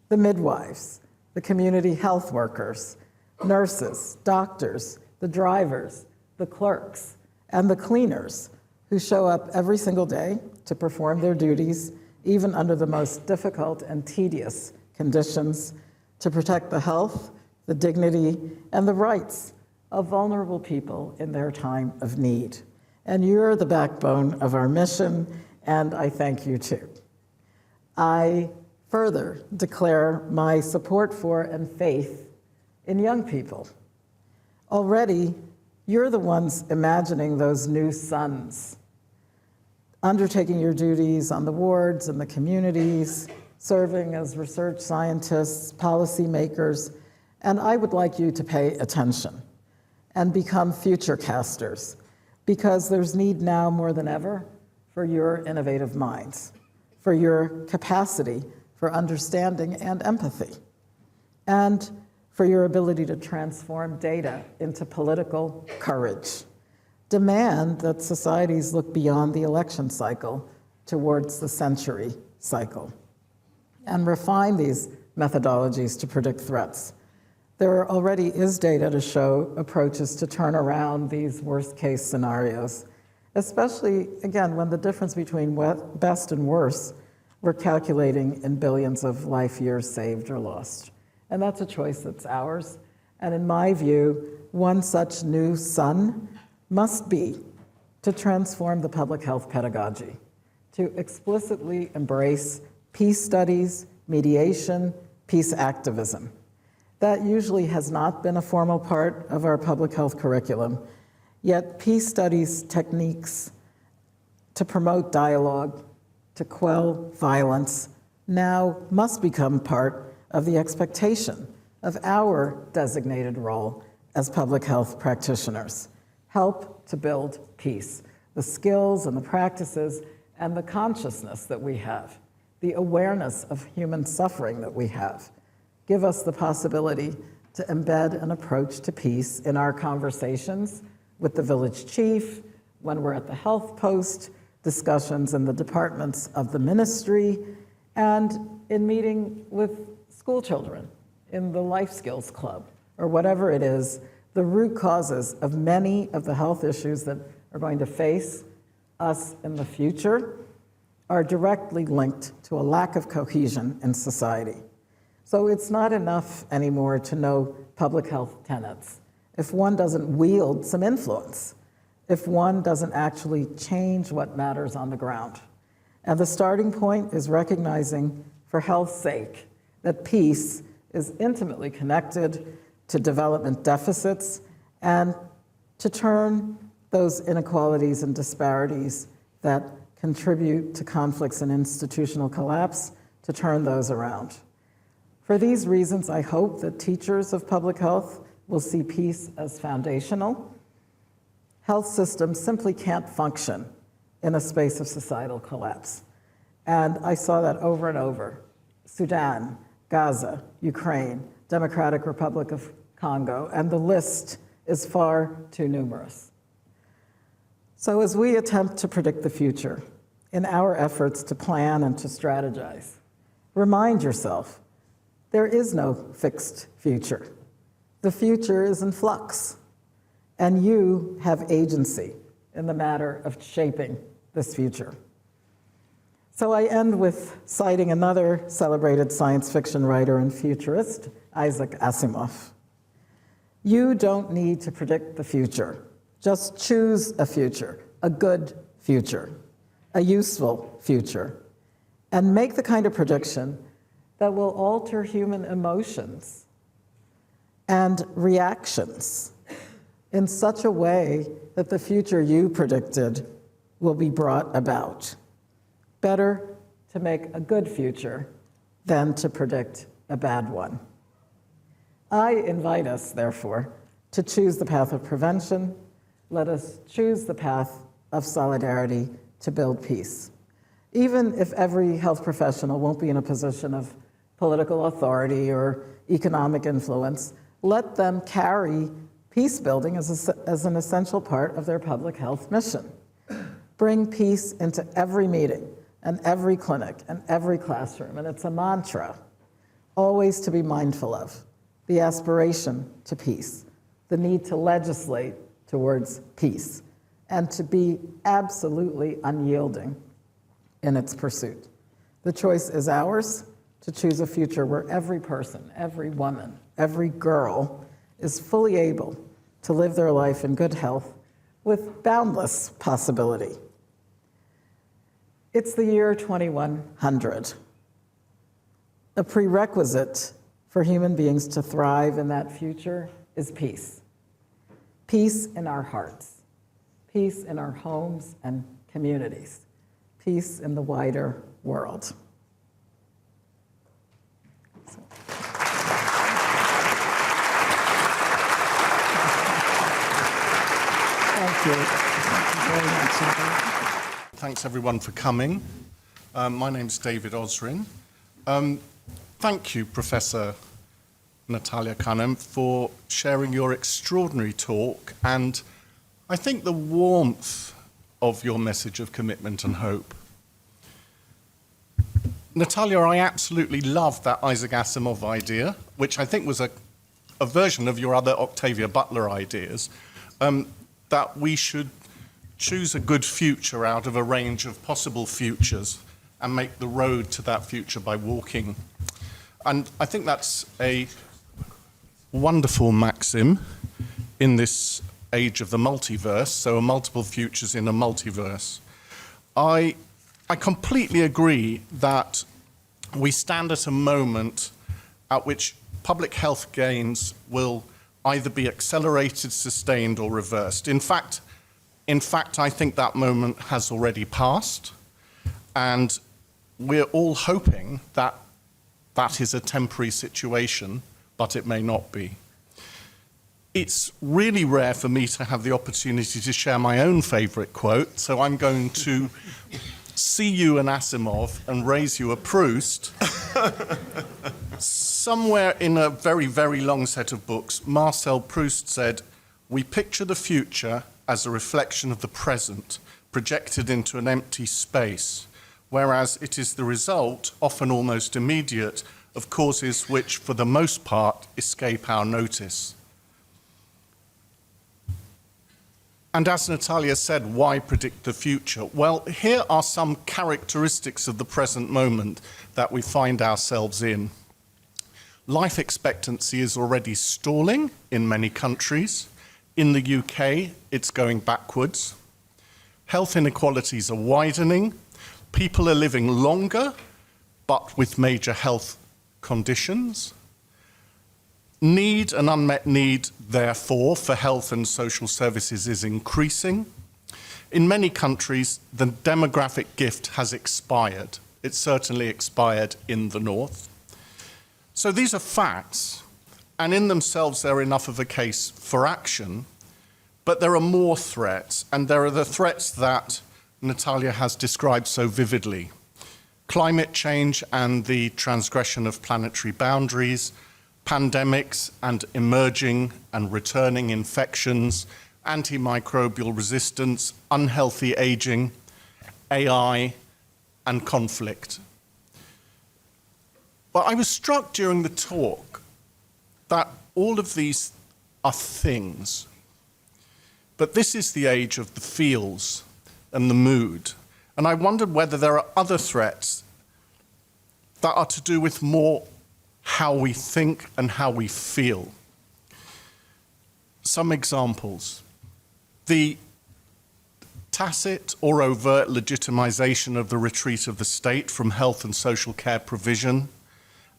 the midwives, the community health workers, nurses, doctors, the drivers, the clerks, and the cleaners who show up every single day to perform their duties, even under the most difficult and tedious conditions, to protect the health, the dignity, and the rights of vulnerable people in their time of need. And you're the backbone of our mission, and I thank you too. I further declare my support for and faith in young people. Already, you're the ones imagining those new suns, undertaking your duties on the wards and the communities, serving as research scientists, policymakers, and I would like you to pay attention and become future casters, because there's need now more than ever for your innovative minds, for your capacity for understanding and empathy, and for your ability to transform data into political courage. Demand that societies look beyond the election cycle towards the century cycle and refine these methodologies to predict threats. There already is data to show approaches to turn around these worst-case scenarios, especially, again, when the difference between best and worst we're calculating in billions of life years saved or lost. And that's a choice that's ours. And in my view, one such new sun must be to transform the public health pedagogy, to explicitly embrace peace studies, mediation, peace activism. That usually has not been a formal part of our public health curriculum, yet peace studies techniques to promote dialogue, to quell violence, now must become part of the expectation of our designated role as public health practitioners. Help to build peace, the skills and the practices and the consciousness that we have, the awareness of human suffering that we have, give us the possibility to embed an approach to peace in our conversations with the village chief, when we're at the health post, discussions in the departments of the ministry, and in meeting with school children in the Life Skills Club, or whatever it is. The root causes of many of the health issues that are going to face us in the future are directly linked to a lack of cohesion in society. So it's not enough anymore to know public health tenets if one doesn't wield some influence, if one doesn't actually change what matters on the ground. And the starting point is recognizing, for health's sake, that peace is intimately connected to development deficits and to turn those inequalities and disparities that contribute to conflicts and institutional collapse, to turn those around. For these reasons, I hope that teachers of public health will see peace as foundational. Health systems simply can't function in a space of societal collapse. And I saw that over and over. Sudan, Gaza, Ukraine, Democratic Republic of Congo, and the list is far too numerous. So as we attempt to predict the future, in our efforts to plan and to strategize, remind yourself, there is no fixed future. The future is in flux, and you have agency in the matter of shaping this future. So I end with citing another celebrated science fiction writer and futurist, Isaac Asimov. You don't need to predict the future. Just choose a future, a good future, a useful future, and make the kind of prediction that will alter human emotions and reactions in such a way that the future you predicted will be brought about. Better to make a good future than to predict a bad one. I invite us, therefore, to choose the path of prevention. Let us choose the path of solidarity to build peace. Even if every health professional won't be in a position of political authority or economic influence, let them carry peace building as an essential part of their public health mission. Bring peace into every meeting and every clinic and every classroom, and it's a mantra, always to be mindful of the aspiration to peace, the need to legislate towards peace, and to be absolutely unyielding in its pursuit. The choice is ours to choose a future where every person, every woman, every girl is fully able to live their life in good health with boundless possibility. It's the year 2100. A prerequisite for human beings to thrive in that future is peace. Peace in our hearts, peace in our homes and communities, peace in the wider world. Thank you. Thank you very much. Thanks everyone for coming. My name's David Osrin. Thank you, Professor Natalia Kanem, for sharing your extraordinary talk and I think the warmth of your message of commitment and hope. Natalia, I absolutely love that Isaac Asimov idea, which I think was a version of your other Octavia Butler ideas, that we should choose a good future out of a range of possible futures and make the road to that future by walking. And I think that's a wonderful maxim in this age of the multiverse, so multiple futures in a multiverse. I completely agree that we stand at a moment at which public health gains will either be accelerated, sustained, or reversed. In fact, I think that moment has already passed, and we're all hoping that that is a temporary situation, but it may not be. It's really rare for me to have the opportunity to share my own favorite quote, so I'm going to see you an Asimov and raise you a Proust. Somewhere in a very, very long set of books, Marcel Proust said, "We picture the future as a reflection of the present, projected into an empty space, whereas it is the result, often almost immediate, of causes which, for the most part, escape our notice." And as Natalia said, why predict the future? Well, here are some characteristics of the present moment that we find ourselves in. Life expectancy is already stalling in many countries. In the UK, it's going backwards. Health inequalities are widening. People are living longer, but with major health conditions. Need and unmet need, therefore, for health and social services is increasing. In many countries, the demographic gift has expired. It certainly expired in the north. So these are facts, and in themselves they're enough of a case for action, but there are more threats, and there are the threats that Natalia has described so vividly. Climate change and the transgression of planetary boundaries, pandemics and emerging and returning infections, antimicrobial resistance, unhealthy aging, AI, and conflict. But I was struck during the talk that all of these are things. But this is the age of the feels and the mood. And I wondered whether there are other threats that are to do with more how we think and how we feel. Some examples. The tacit or overt legitimization of the retreat of the state from health and social care provision,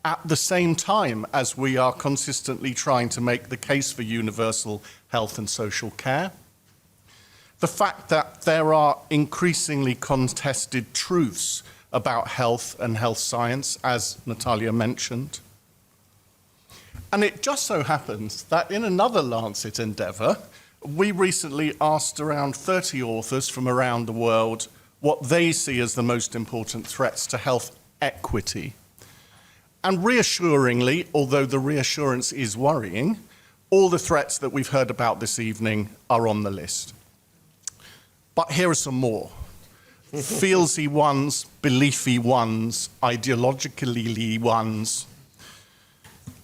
at the same time as we are consistently trying to make the case for universal health and social care. The fact that there are increasingly contested truths about health and health science, as Natalia mentioned. And it just so happens that in another Lancet endeavor, we recently asked around 30 authors from around the world what they see as the most important threats to health equity. And reassuringly, although the reassurance is worrying, all the threats that we've heard about this evening are on the list. But here are some more. Feelsy ones, beliefy ones, ideologically ones.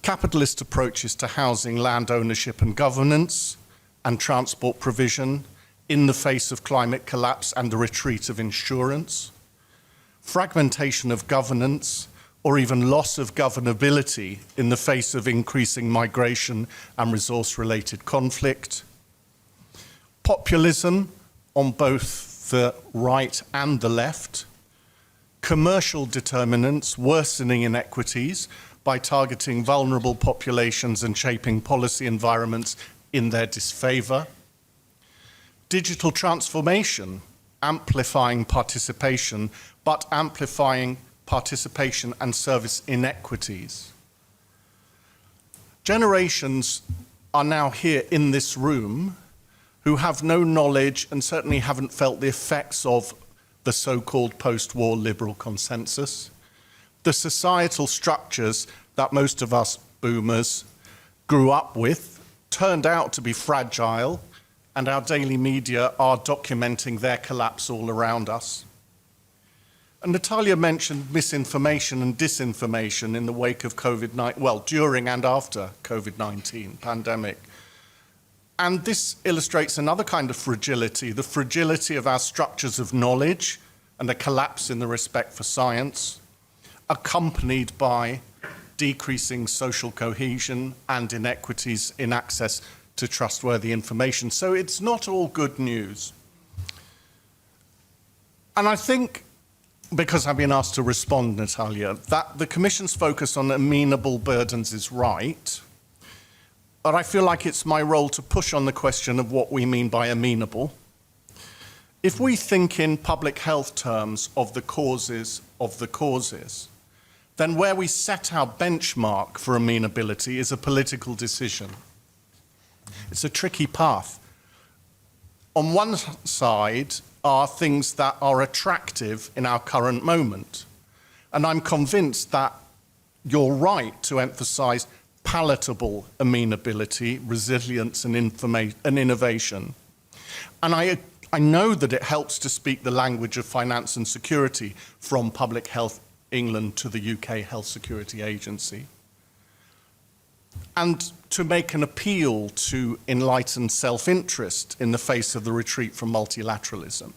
Capitalist approaches to housing, land ownership and governance, and transport provision in the face of climate collapse and the retreat of insurance. Fragmentation of governance, or even loss of governability in the face of increasing migration and resource-related conflict. Populism on both the right and the left. Commercial determinants worsening inequities by targeting vulnerable populations and shaping policy environments in their disfavor. Digital transformation, amplifying participation, but amplifying participation and service inequities. Generations are now here in this room who have no knowledge and certainly haven't felt the effects of the so-called post-war liberal consensus. The societal structures that most of us boomers grew up with turned out to be fragile, and our daily media are documenting their collapse all around us. And Natalia mentioned misinformation and disinformation in the wake of COVID-19, well, during and after COVID-19 pandemic. And this illustrates another kind of fragility, the fragility of our structures of knowledge and a collapse in the respect for science, accompanied by decreasing social cohesion and inequities in access to trustworthy information. So it's not all good news. And I think, because I've been asked to respond, Natalia, that the Commission's focus on amenable burdens is right, but I feel like it's my role to push on the question of what we mean by amenable. If we think in public health terms of the causes, then where we set our benchmark for amenability is a political decision. It's a tricky path. On one side are things that are attractive in our current moment. And I'm convinced that you're right to emphasize palatable amenability, resilience, and innovation. And I know that it helps to speak the language of finance and security from Public Health England to the UK Health Security Agency, and to make an appeal to enlightened self-interest in the face of the retreat from multilateralism.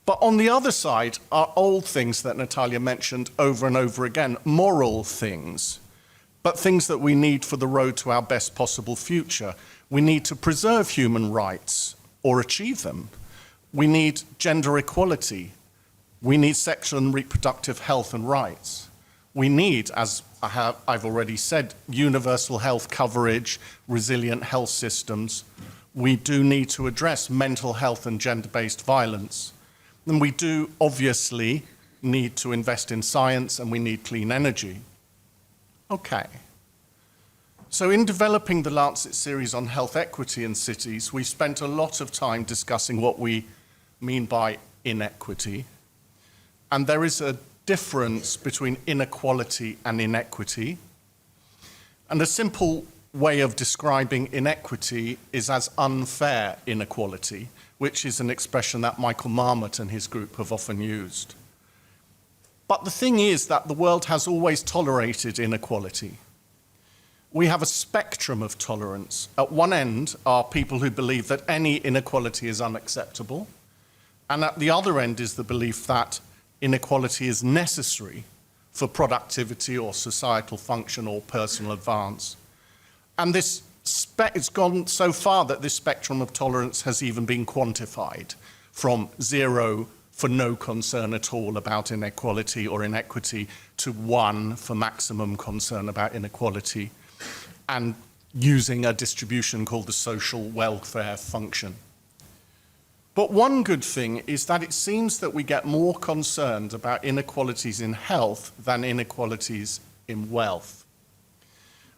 But on the other side are old things that Natalia mentioned over and over again, moral things, but things that we need for the road to our best possible future. We need to preserve human rights or achieve them. We need gender equality. We need sexual and reproductive health and rights. We need, as I've already said, universal health coverage, resilient health systems. We do need to address mental health and gender-based violence. And we do obviously need to invest in science, and we need clean energy. Okay. So in developing the Lancet series on health equity in cities, we spent a lot of time discussing what we mean by inequity. And there is a difference between inequality and inequity. And a simple way of describing inequity is as unfair inequality, which is an expression that Michael Marmot and his group have often used. But the thing is that the world has always tolerated inequality. We have a spectrum of tolerance. At one end are people who believe that any inequality is unacceptable, and at the other end is the belief that inequality is necessary for productivity or societal function or personal advance. And it's gone so far that this spectrum of tolerance has even been quantified, from 0 for no concern at all about inequality or inequity to 1 for maximum concern about inequality, and using a distribution called the social welfare function. But one good thing is that it seems that we get more concerned about inequalities in health than inequalities in wealth.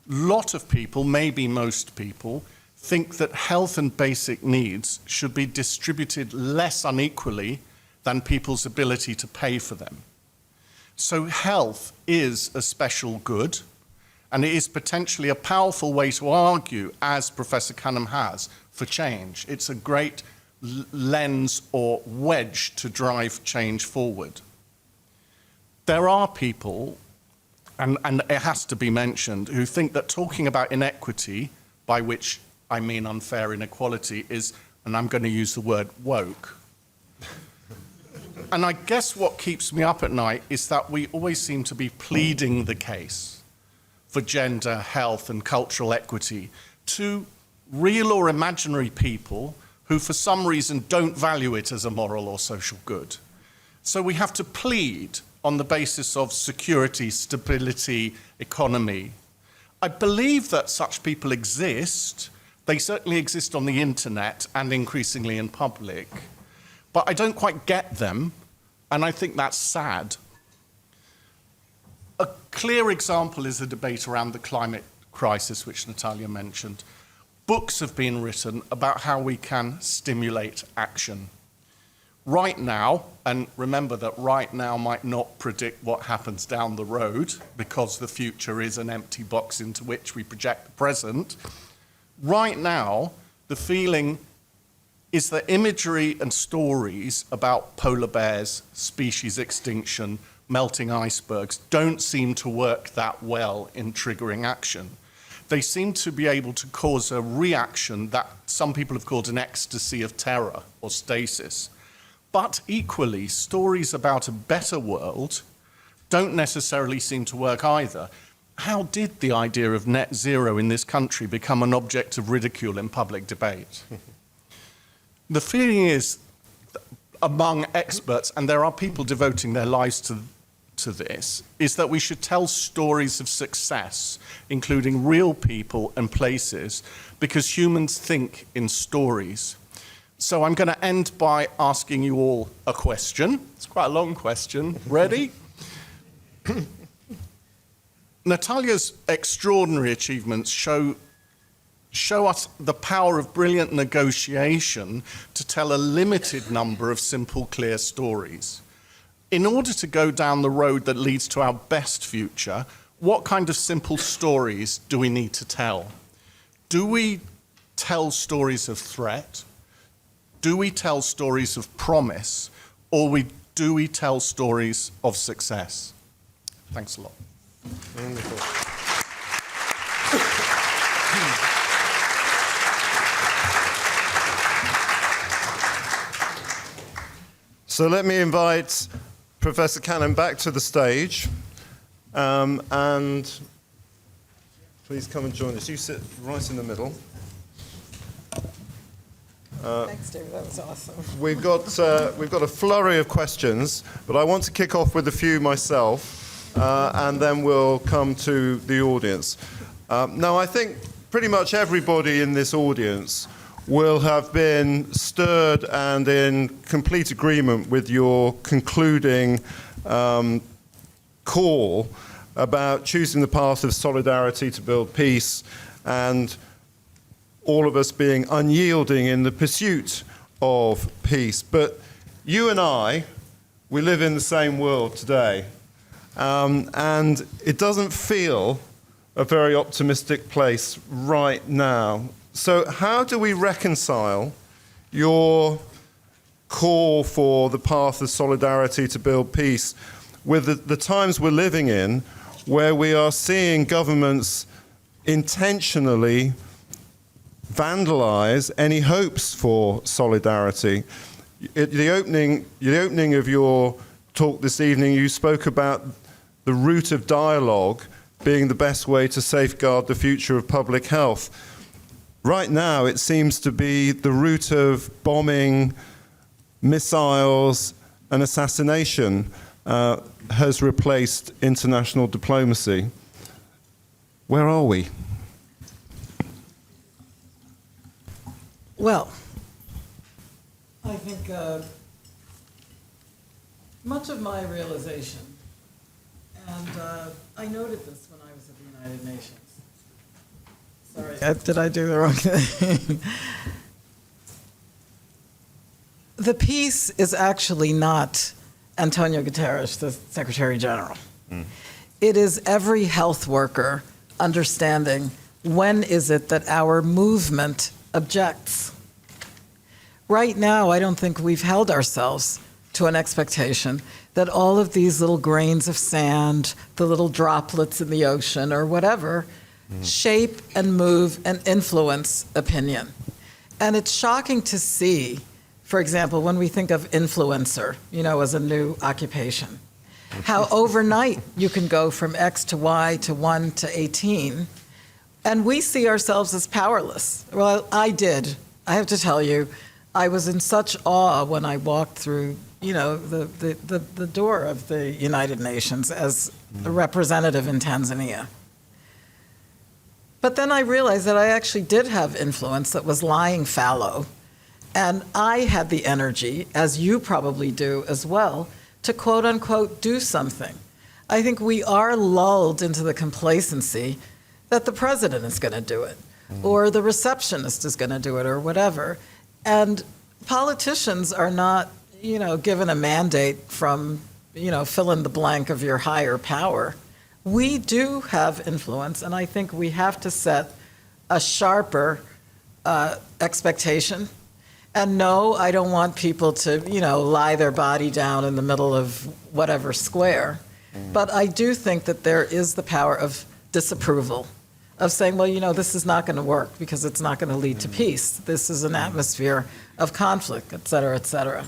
A lot of people, maybe most people, think that health and basic needs should be distributed less unequally than people's ability to pay for them. So health is a special good, and it is potentially a powerful way to argue, as Professor Cunningham has, for change. It's a great lens or wedge to drive change forward. There are people, and it has to be mentioned, who think that talking about inequity, by which I mean unfair inequality, is, and I'm going to use the word woke. And I guess what keeps me up at night is that we always seem to be pleading the case for gender, health, and cultural equity to real or imaginary people who for some reason don't value it as a moral or social good. So we have to plead on the basis of security, stability, economy. I believe that such people exist. They certainly exist on the internet and increasingly in public, but I don't quite get them, and I think that's sad. A clear example is the debate around the climate crisis, which Natalia mentioned. Books have been written about how we can stimulate action. Right now, and remember that right now might not predict what happens down the road, because the future is an empty box into which we project the present. Right now, the feeling is that imagery and stories about polar bears, species extinction, melting icebergs don't seem to work that well in triggering action. They seem to be able to cause a reaction that some people have called an ecstasy of terror or stasis. But equally, stories about a better world don't necessarily seem to work either. How did the idea of net zero in this country become an object of ridicule in public debate? The feeling is, among experts, and there are people devoting their lives to this, is that we should tell stories of success, including real people and places, because humans think in stories. So I'm going to end by asking you all a question. It's quite a long question. Ready? Natalia's extraordinary achievements show us the power of brilliant negotiation to tell a limited number of simple, clear stories. In order to go down the road that leads to our best future, what kind of simple stories do we need to tell? Do we tell stories of threat? Do we tell stories of promise? Or do we tell stories of success? Thanks a lot. Wonderful. So let me invite Professor Cannon back to the stage, and please come and join us. You sit right in the middle. Thanks, David. That was awesome. We've got a flurry of questions, but I want to kick off with a few myself, and then we'll come to the audience. Now, I think pretty much everybody in this audience will have been stirred and in complete agreement with your concluding call about choosing the path of solidarity to build peace, and all of us being unyielding in the pursuit of peace. But you and I, we live in the same world today, and it doesn't feel a very optimistic place right now. So how do we reconcile your call for the path of solidarity to build peace with the times we're living in, where we are seeing governments intentionally vandalize any hopes for solidarity? At the opening of your talk this evening, you spoke about the route of dialogue being the best way to safeguard the future of public health. Right now, it seems to be the route of bombing, missiles, and assassination has replaced international diplomacy. Where are we? Well, I think much of my realization, and I noted this when I was at the United Nations. Sorry, did I do the wrong thing? The peace is actually not Antonio Guterres, the Secretary General. It is every health worker understanding when is it that our movement objects. Right now, I don't think we've held ourselves to an expectation that all of these little grains of sand, the little droplets in the ocean or whatever, shape and move and influence opinion. And it's shocking to see, for example, when we think of influencer, as a new occupation, how overnight you can go from X to Y to 1 to 18, and we see ourselves as powerless. Well, I did. I have to tell you, I was in such awe when I walked through, the door of the United Nations as a representative in Tanzania. But then I realized that I actually did have influence that was lying fallow, and I had the energy, as you probably do as well, to quote unquote do something. I think we are lulled into the complacency that the president is going to do it, or the receptionist is going to do it, or whatever. And politicians are not, given a mandate from, fill in the blank of your higher power. We do have influence, and I think we have to set a sharper expectation And no, I don't want people to, lie their body down in the middle of whatever square. But I do think that there is the power of disapproval, of saying, well, this is not going to work because it's not going to lead to peace. This is an atmosphere of conflict, et cetera, et cetera.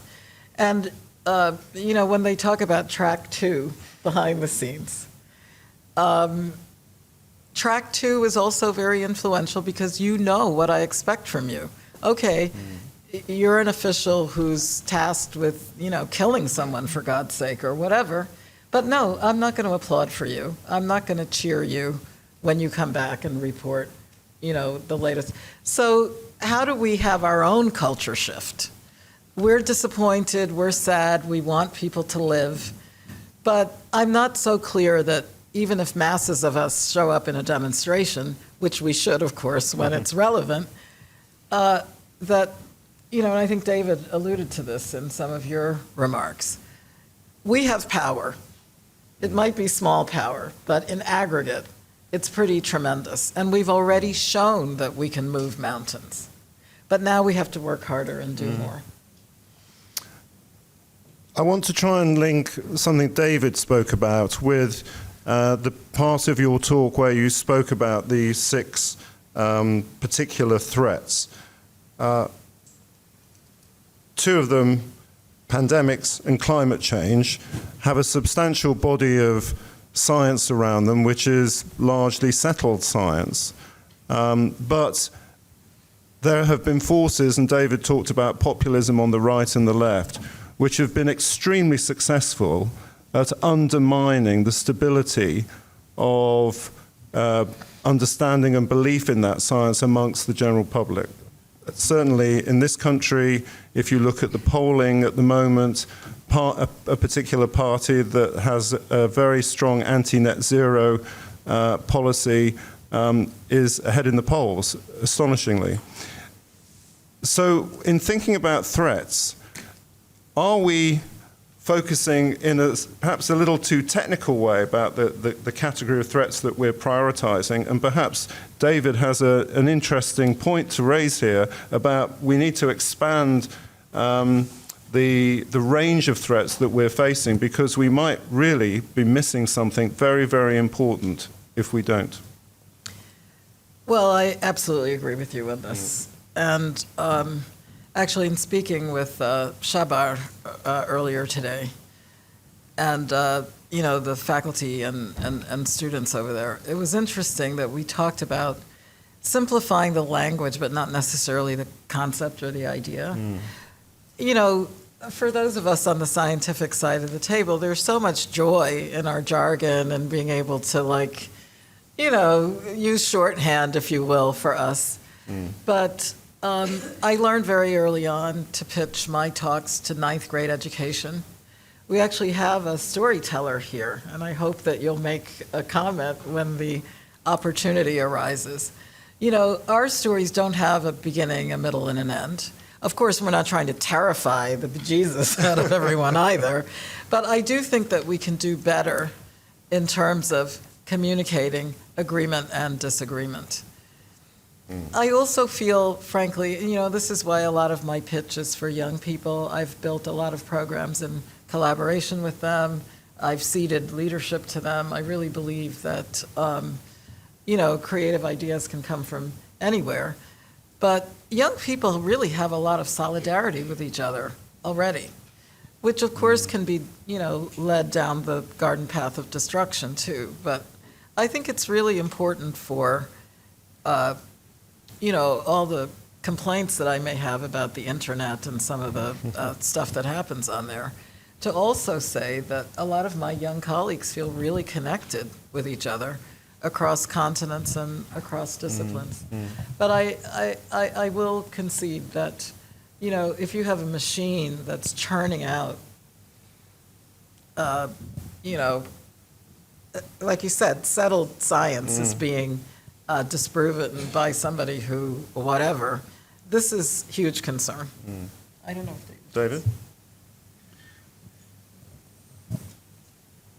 And, when they talk about track 2, behind the scenes, track 2 is also very influential because you know what I expect from you. Okay, you're an official who's tasked with, killing someone, for God's sake, or whatever. But no, I'm not going to applaud for you. I'm not going to cheer you when you come back and report, the latest. So how do we have our own culture shift? We're disappointed, we're sad, we want people to live. But I'm not so clear that even if masses of us show up in a demonstration, which we should, of course, when it's relevant, that, and I think David alluded to this in some of your remarks, we have power. It might be small power, but in aggregate, it's pretty tremendous. And we've already shown that we can move mountains. But now we have to work harder and do more. I want to try and link something David spoke about with the part of your talk where you spoke about the 6 particular threats. 2 of them, pandemics and climate change, have a substantial body of science around them, which is largely settled science. But there have been forces, and David talked about populism on the right and the left, which have been extremely successful at undermining the stability of understanding and belief in that science amongst the general public. Certainly in this country, if you look at the polling at the moment, a particular party that has a very strong anti-net zero policy is ahead in the polls, astonishingly. So in thinking about threats, are we focusing in a perhaps a little too technical way about the category of threats that we're prioritizing? And perhaps David has an interesting point to raise here about we need to expand the range of threats that we're facing, because we might really be missing something very, very important if we don't. Well, I absolutely agree with you on this. And actually, in speaking with Shabar earlier today, and the faculty and students over there, it was interesting that we talked about simplifying the language, but not necessarily the concept or the idea. For those of us on the scientific side of the table, there's so much joy in our jargon and being able to, use shorthand, if you will, for us. But I learned very early on to pitch my talks to 9th grade education. We actually have a storyteller here, and I hope that you'll make a comment when the opportunity arises. Our stories don't have a beginning, a middle, and an end. Of course, we're not trying to terrify the bejesus out of everyone either, but I do think that we can do better in terms of communicating agreement and disagreement. I also feel, frankly, this is why a lot of my pitch is for young people. I've built a lot of programs in collaboration with them. I've ceded leadership to them. I really believe that, creative ideas can come from anywhere. But young people really have a lot of solidarity with each other already, which of course can be, led down the garden path of destruction too. But I think it's really important for, all the complaints that I may have about the internet and some of the stuff that happens on there, to also say that a lot of my young colleagues feel really connected with each other across continents and across disciplines. But I will concede that, if you have a machine that's churning out, like you said, settled science is being disproven by somebody who, whatever, this is huge concern. I don't know if David?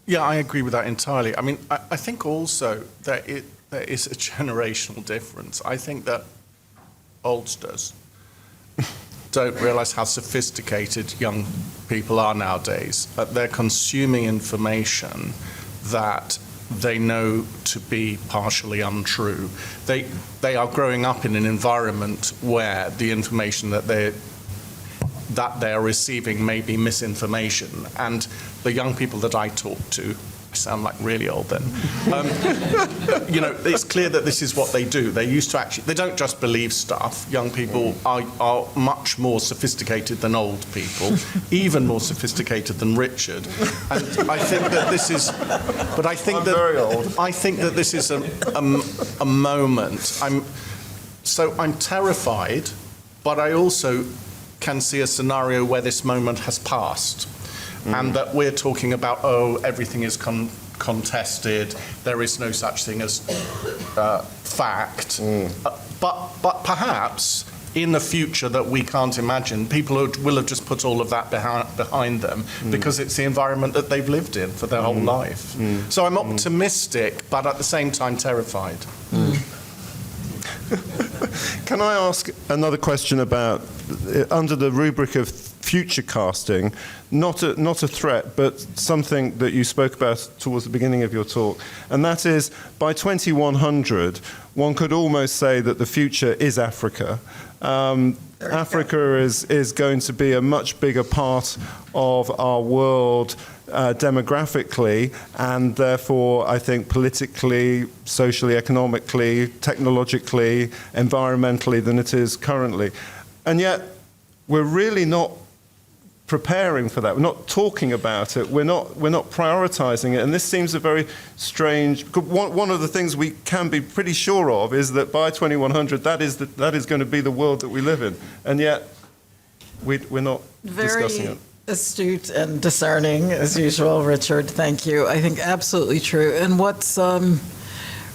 Yeah, I agree with that entirely. I mean, I think also that there is a generational difference. I think that oldsters don't realize how sophisticated young people are nowadays. They're consuming information that they know to be partially untrue. They are growing up in an environment where the information that they are receiving may be misinformation. And the young people that I talk to, I sound like really old then, you know, it's clear that this is what they do. They used to actually, they don't just believe stuff. Young people are much more sophisticated than old people, even more sophisticated than Richard. And I think that this is, but I think that, very old. I think that this is a moment. I'm terrified, but I also can see a scenario where this moment has passed. And that we're talking about, oh, everything is contested, there is no such thing as fact. But perhaps in the future that we can't imagine, people will have just put all of that behind them because it's the environment that they've lived in for their whole life. So I'm optimistic, but at the same time terrified. Can I ask another question about, under the rubric of future casting, not a threat, but something that you spoke about towards the beginning of your talk, and that is, by 2100, one could almost say that the future is Africa. Africa is going to be a much bigger part of our world demographically, and therefore, I think politically, socially, economically, technologically, environmentally than it is currently. And yet, we're really not preparing for that. We're not talking about it. We're not prioritizing it. And this seems a very strange. One of the things we can be pretty sure of is that by 2100, that is going to be the world that we live in. And yet, we're not discussing it. Very astute and discerning, as usual, Richard. Thank you. I think absolutely true. And what's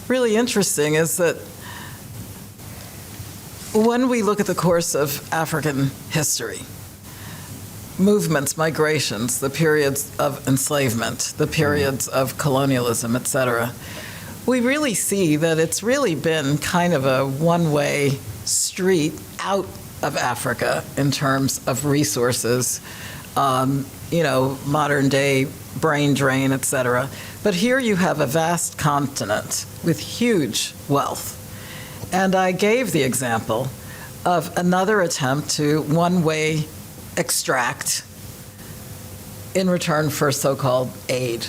really interesting is that when we look at the course of African history, movements, migrations, the periods of enslavement, the periods of colonialism, et cetera, we really see that it's really been kind of a one-way street out of Africa in terms of resources, you know, modern day brain drain, et cetera. But here you have a vast continent with huge wealth. And I gave the example of another attempt to one-way extract in return for so-called aid.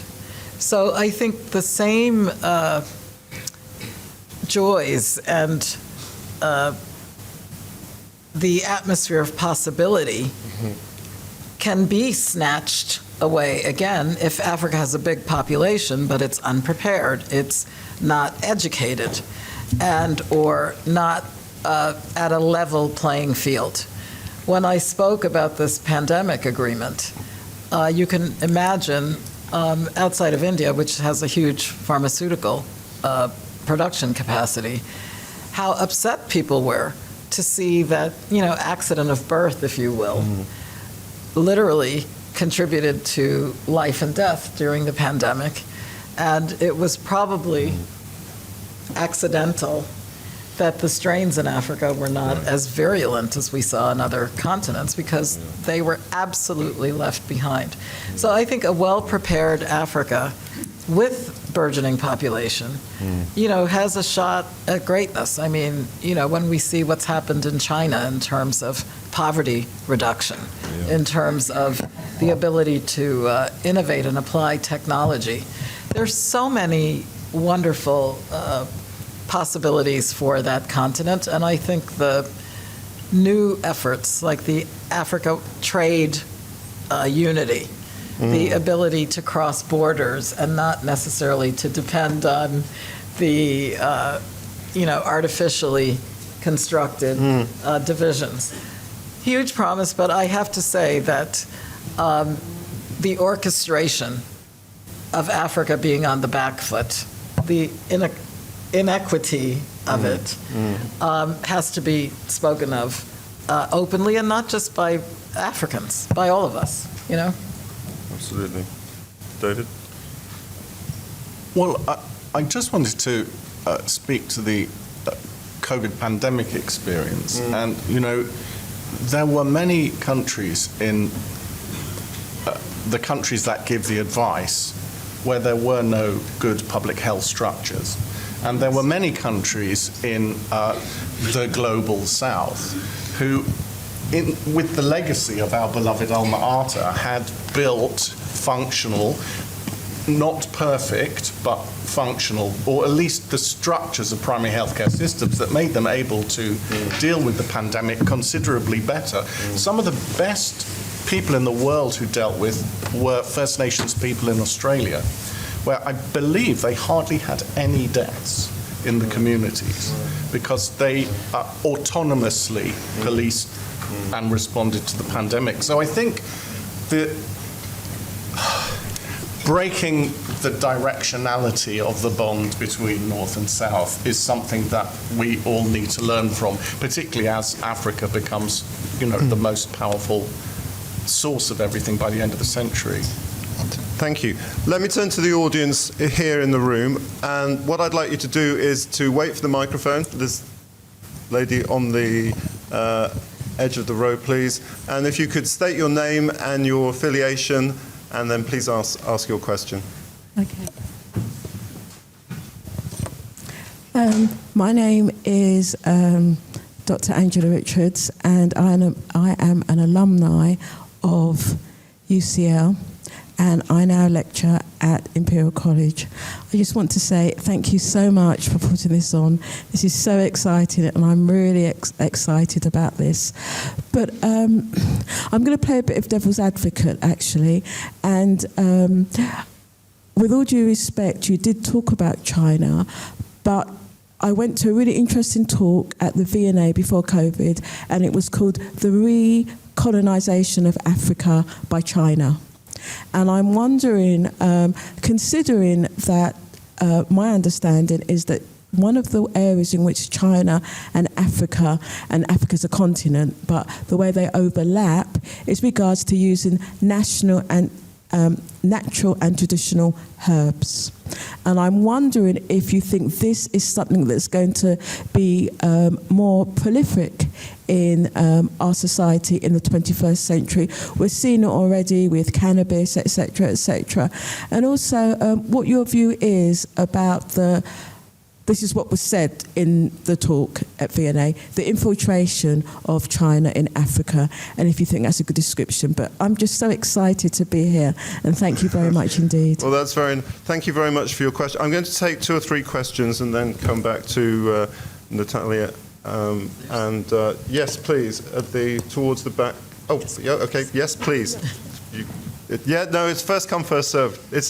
So I think the same joys and the atmosphere of possibility can be snatched away again if Africa has a big population, but it's unprepared, it's not educated, and or not at a level playing field. When I spoke about this pandemic agreement, you can imagine outside of India, which has a huge pharmaceutical production capacity, how upset people were to see that, you know, accident of birth, if you will, literally contributed to life and death during the pandemic. And it was probably accidental that the strains in Africa were not as virulent as we saw in other continents because they were absolutely left behind. So I think a well-prepared Africa with burgeoning population, you know, has a shot at greatness. I mean, you know, when we see what's happened in China in terms of poverty reduction, in terms of the ability to innovate and apply technology, there's so many wonderful possibilities for that continent. And I think the new efforts like the Africa Trade Unity, the ability to cross borders and not necessarily to depend on the, you know, artificially constructed divisions. Huge promise, but I have to say that the orchestration of Africa being on the back foot, the inequity of it has to be spoken of openly, and not just by Africans, by all of us, you know? Absolutely. David? Well, I just wanted to speak to the COVID pandemic experience. And, you know, there were many countries in the countries that give the advice where there were no good public health structures. And there were many countries in the global south who, with the legacy of our beloved alma mater, had built functional, not perfect, but functional, or at least the structures of primary healthcare systems that made them able to deal with the pandemic considerably better. Some of the best people in the world who dealt with were First Nations people in Australia, where I believe they hardly had any deaths in the communities because they autonomously policed and responded to the pandemic. So I think the breaking the directionality of the bond between North and South is something that we all need to learn from, particularly as Africa becomes, the most powerful source of everything by the end of the century. Thank you. Let me turn to the audience here in the room, and what I'd like you to do is to wait for the microphone. This lady on the edge of the row, please. And if you could state your name and your affiliation, and then please ask your question. Okay. My name is Dr. Angela Richards, and I am an alumni of UCL, and I now lecture at Imperial College. I just want to say thank you so much for putting this on. This is so exciting, and I'm really excited about this. But I'm going to play a bit of devil's advocate, actually. And with all due respect, you did talk about China, but I went to a really interesting talk at the V&A before COVID, and it was called The Recolonisation of Africa by China. And I'm wondering, considering that my understanding is that one of the areas in which China and Africa's a continent, but the way they overlap is regards to using natural and traditional herbs. And I'm wondering if you think this is something that's going to be more prolific in our society in the 21st century. We're seeing it already with cannabis, etc., etc. And also what your view is about this is what was said in the talk at V&A, the infiltration of China in Africa, and if you think that's a good description. But I'm just so excited to be here, and thank you very much indeed. Well, thank you very much for your question. I'm going to take 2 or 3 questions and then come back to Natalia. Yes, please, towards the back. Oh, yeah, okay, yes, please. It's first come, first served. That's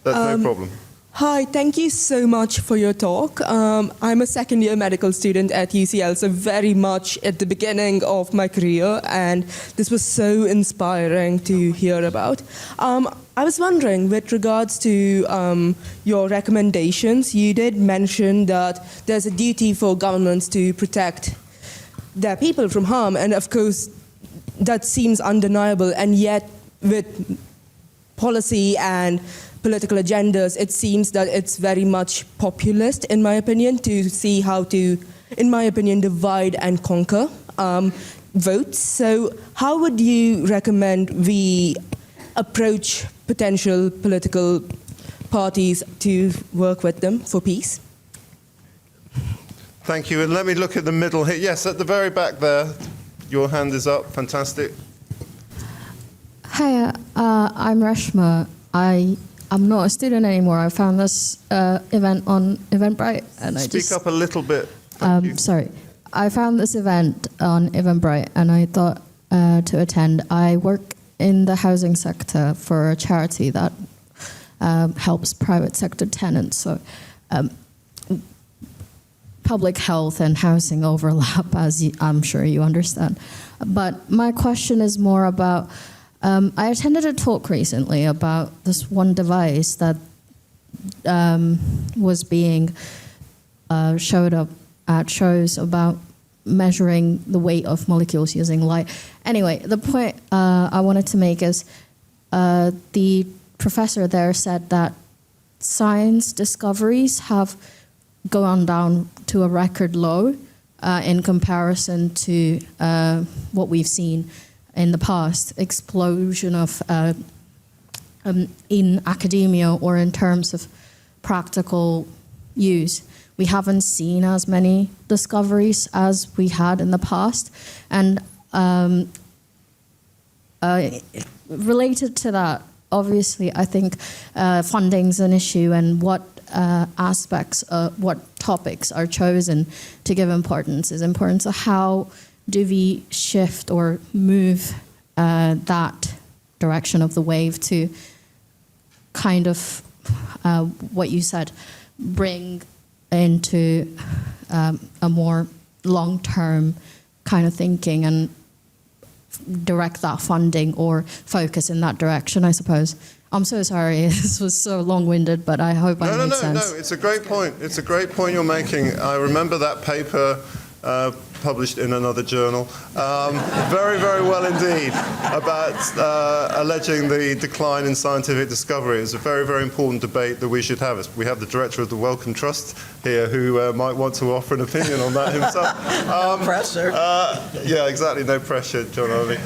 no problem. Hi, thank you so much for your talk. I'm a second-year medical student at UCL, so very much at the beginning of my career, and this was so inspiring to hear about. I was wondering, with regards to your recommendations, you did mention that there's a duty for governments to protect their people from harm, and of course, that seems undeniable, and yet with policy and political agendas, it seems that it's very much populist, in my opinion, to see how to, in my opinion, divide and conquer votes. So how would you recommend we approach potential political parties to work with them for peace? Thank you. And let me look at the middle here. Yes, at the very back there. Your hand is up. Fantastic. Hi, I'm Reshma. I'm not a student anymore. I found this event on Eventbrite, and Speak up a little bit. Thank you. Sorry, I found this event on Eventbrite, and I thought to attend. I work in the housing sector for a charity that helps private sector tenants. So, public health and housing overlap, as I'm sure you understand. But my question is more about. I attended a talk recently about this one device that was being showed up at shows about measuring the weight of molecules using light. Anyway, the point I wanted to make is the professor there said that science discoveries have gone down to a record low in comparison to what we've seen in the past, explosion of in academia or in terms of practical use. We haven't seen as many discoveries as we had in the past. And related to that, obviously, I think funding's an issue, and what aspects, what topics are chosen to give importance is important. So how do we shift or move that direction of the wave to kind of what you said, bring into a more long-term kind of thinking and direct that funding or focus in that direction, I suppose. I'm so sorry, this was so long-winded, but I hope I made sense. No, it's a great point. It's a great point you're making. I remember that paper published in another journal, very, very well indeed, about alleging the decline in scientific discovery. It's a very, very important debate that we should have. We have the director of the Wellcome Trust here who might want to offer an opinion on that himself. No pressure. Yeah, exactly, no pressure, John Olney.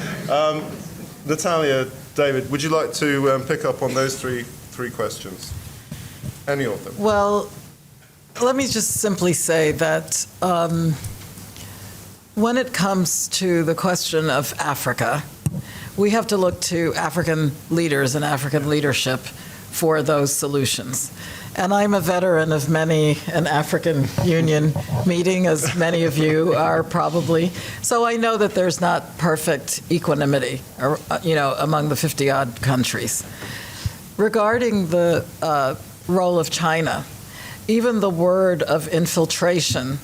Natalia, David, would you like to pick up on those three questions? Any of them? Well, let me just simply say that when it comes to the question of Africa, we have to look to African leaders and African leadership for those solutions. And I'm a veteran of many an African Union meeting, as many of you are probably. So I know that there's not perfect equanimity, among the 50-odd countries. Regarding the role of China, even the word of infiltration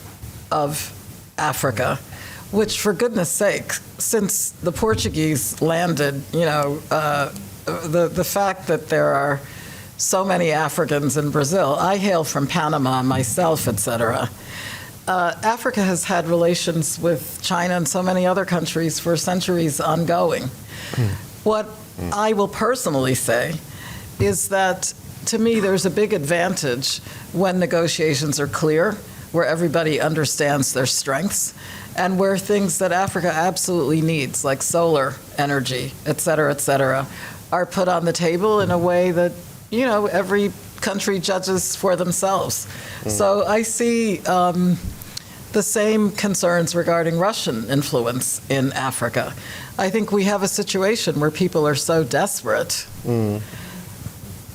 of Africa, which, for goodness sake, since the Portuguese landed, the fact that there are so many Africans in Brazil. I hail from Panama myself, etc. Africa has had relations with China and so many other countries for centuries ongoing. What I will personally say is that, to me, there's a big advantage when negotiations are clear, where everybody understands their strengths, and where things that Africa absolutely needs, like solar energy, et cetera, are put on the table in a way that, every country judges for themselves. So I see the same concerns regarding Russian influence in Africa. I think we have a situation where people are so desperate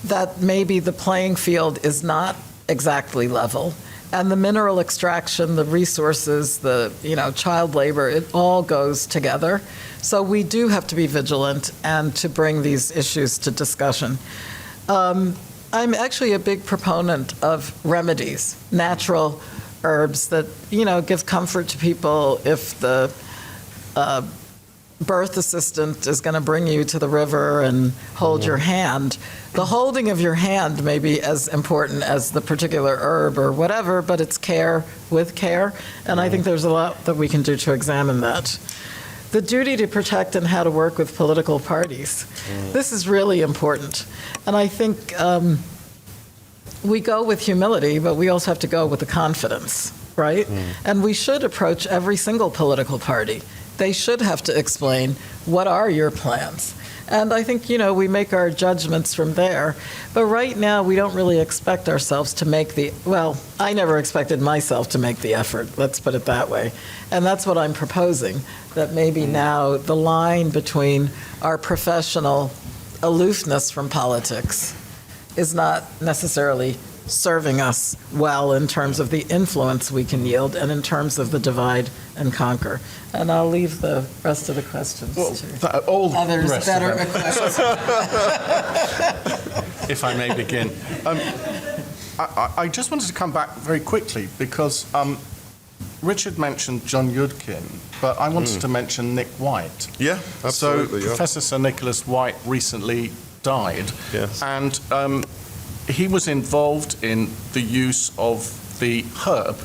that maybe the playing field is not exactly level. And the mineral extraction, the resources, the child labor, it all goes together. So we do have to be vigilant and to bring these issues to discussion. I'm actually a big proponent of remedies, natural herbs that give comfort to people. If the birth assistant is going to bring you to the river and hold your hand, the holding of your hand may be as important as the particular herb or whatever, but it's care with care, and I think there's a lot that we can do to examine that. The duty to protect and how to work with political parties. This is really important, and I think we go with humility, but we also have to go with the confidence, right? And we should approach every single political party. They should have to explain, what are your plans? And I think, we make our judgments from there. But right now, we don't really expect ourselves to make I never expected myself to make the effort, let's put it that way. And that's what I'm proposing, that maybe now the line between our professional aloofness from politics is not necessarily serving us well in terms of the influence we can yield and in terms of the divide and conquer. And I'll leave the rest of the questions to others better equipped. If I may begin. I just wanted to come back very quickly because Richard mentioned John Yudkin, but I wanted to mention Nick White. Yeah, absolutely. So Professor Sir Nicholas White recently died. Yes. And he was involved in the use of the herb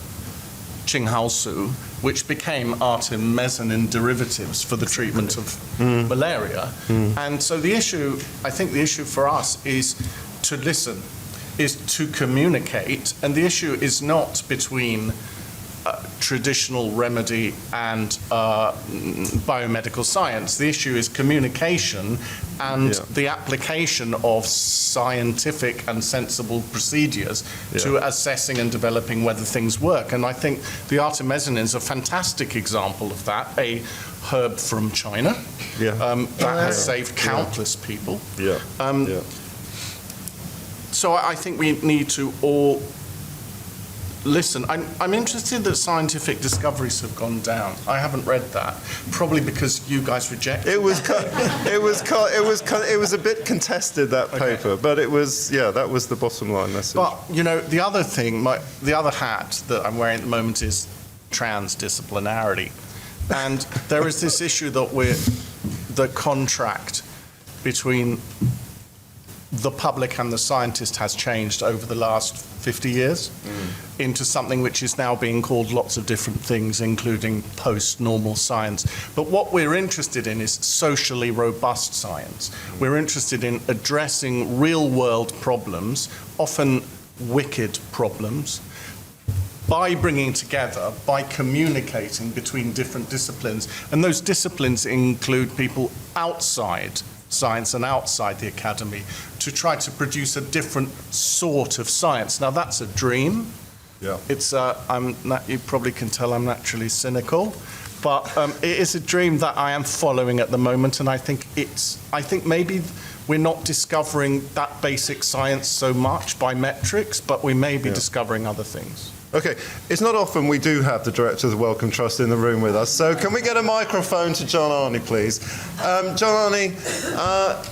Qinghao-su, which became artemisinin derivatives for the treatment of malaria. And so I think the issue for us is to listen, is to communicate, and the issue is not between traditional remedy and biomedical science. The issue is communication and the application of scientific and sensible procedures to assessing and developing whether things work. And I think the artemisinin is a fantastic example of that, a herb from China that has saved countless people. So I think we need to all listen. I'm interested that scientific discoveries have gone down. I haven't read that, probably because you guys rejected It was a bit contested, that paper, but it was, that was the bottom line message. But, you know, the other thing, the other hat that I'm wearing at the moment is transdisciplinarity. And there is this issue that the contract between the public and the scientist has changed over the last 50 years into something which is now being called lots of different things, including post-normal science. But what we're interested in is socially robust science. We're interested in addressing real-world problems, often wicked problems, by bringing together, by communicating between different disciplines. And those disciplines include people outside science and outside the academy to try to produce a different sort of science. Now, that's a dream. It's you probably can tell I'm naturally cynical, but it is a dream that I am following at the moment, and I think maybe we're not discovering that basic science so much by metrics, but we may be discovering other things. Okay, it's not often we do have the director of the Wellcome Trust in the room with us, so can we get a microphone to John Arney, please? John Arney,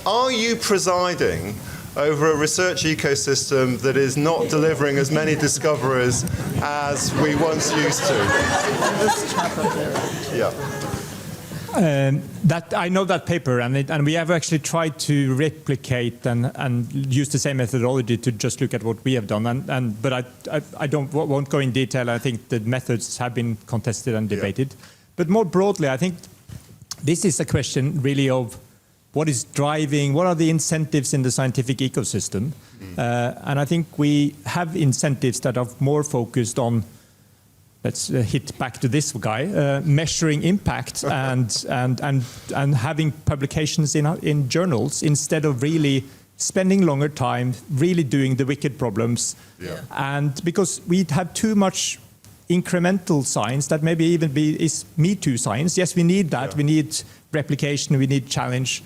are you presiding over a research ecosystem that is not delivering as many discoveries as we once used to? That I know that paper, and we have actually tried to replicate and use the same methodology to just look at what we have done. But I won't go in detail. I think the methods have been contested and debated. But more broadly, I think this is a question really of what is driving, what are the incentives in the scientific ecosystem, and I think we have incentives that are more focused on, let's hit back to this guy, measuring impact and having publications in journals instead of really spending longer time, really doing the wicked problems. And because we have too much incremental science that maybe even is Me Too science. Yes, we need that. We need replication. We need challenge.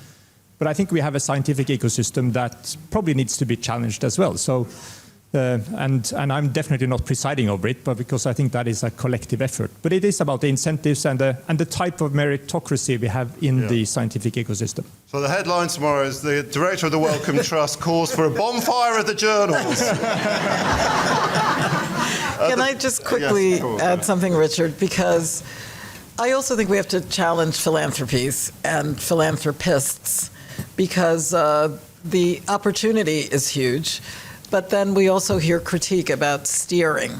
But I think we have a scientific ecosystem that probably needs to be challenged as well. So. And I'm definitely not presiding over it, but because I think that is a collective effort. But it is about the incentives and the type of meritocracy we have in the scientific ecosystem. So the headline tomorrow is the director of the Wellcome Trust calls for a bonfire of the journals. Can I just quickly add something, Richard? Because I also think we have to challenge philanthropies and philanthropists, because the opportunity is huge. But then we also hear critique about steering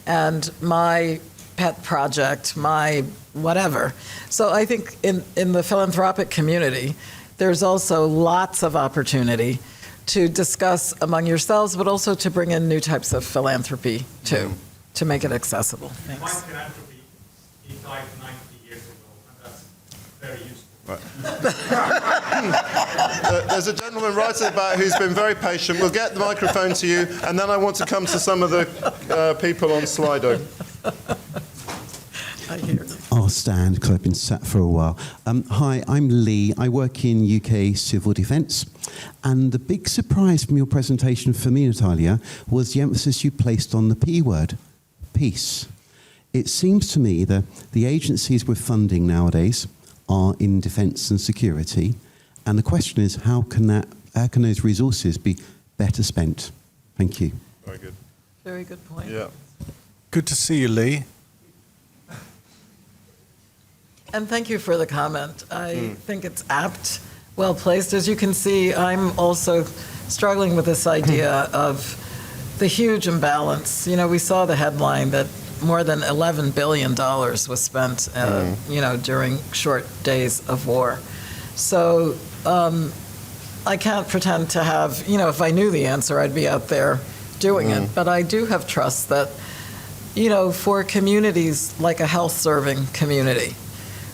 and my pet project, my whatever. So I think in the philanthropic community, there's also lots of opportunity to discuss among yourselves, but also to bring in new types of philanthropy too, to make it accessible. Thanks. My philanthropy, he died 90 years ago, and that's very useful. There's a gentleman right at the back who's been very patient. We'll get the microphone to you, and then I want to come to some of the people on Slido. I hear you. I'll stand because I've been sat for a while. Hi, I'm Lee. I work in UK Civil Defence. And the big surprise from your presentation for me, Natalia, was the emphasis you placed on the P word, peace. It seems to me that the agencies we're funding nowadays are in defence and security, and the question is how can those resources be better spent? Thank you. Very good. Very good point. Yeah. Good to see you, Lee. And thank you for the comment. I think it's apt, well placed. As you can see, I'm also struggling with this idea of the huge imbalance. You know, we saw the headline that more than $11 billion was spent, during short days of war. So I can't pretend to have, if I knew the answer, I'd be out there doing it. But I do have trust that, for communities like a health-serving community,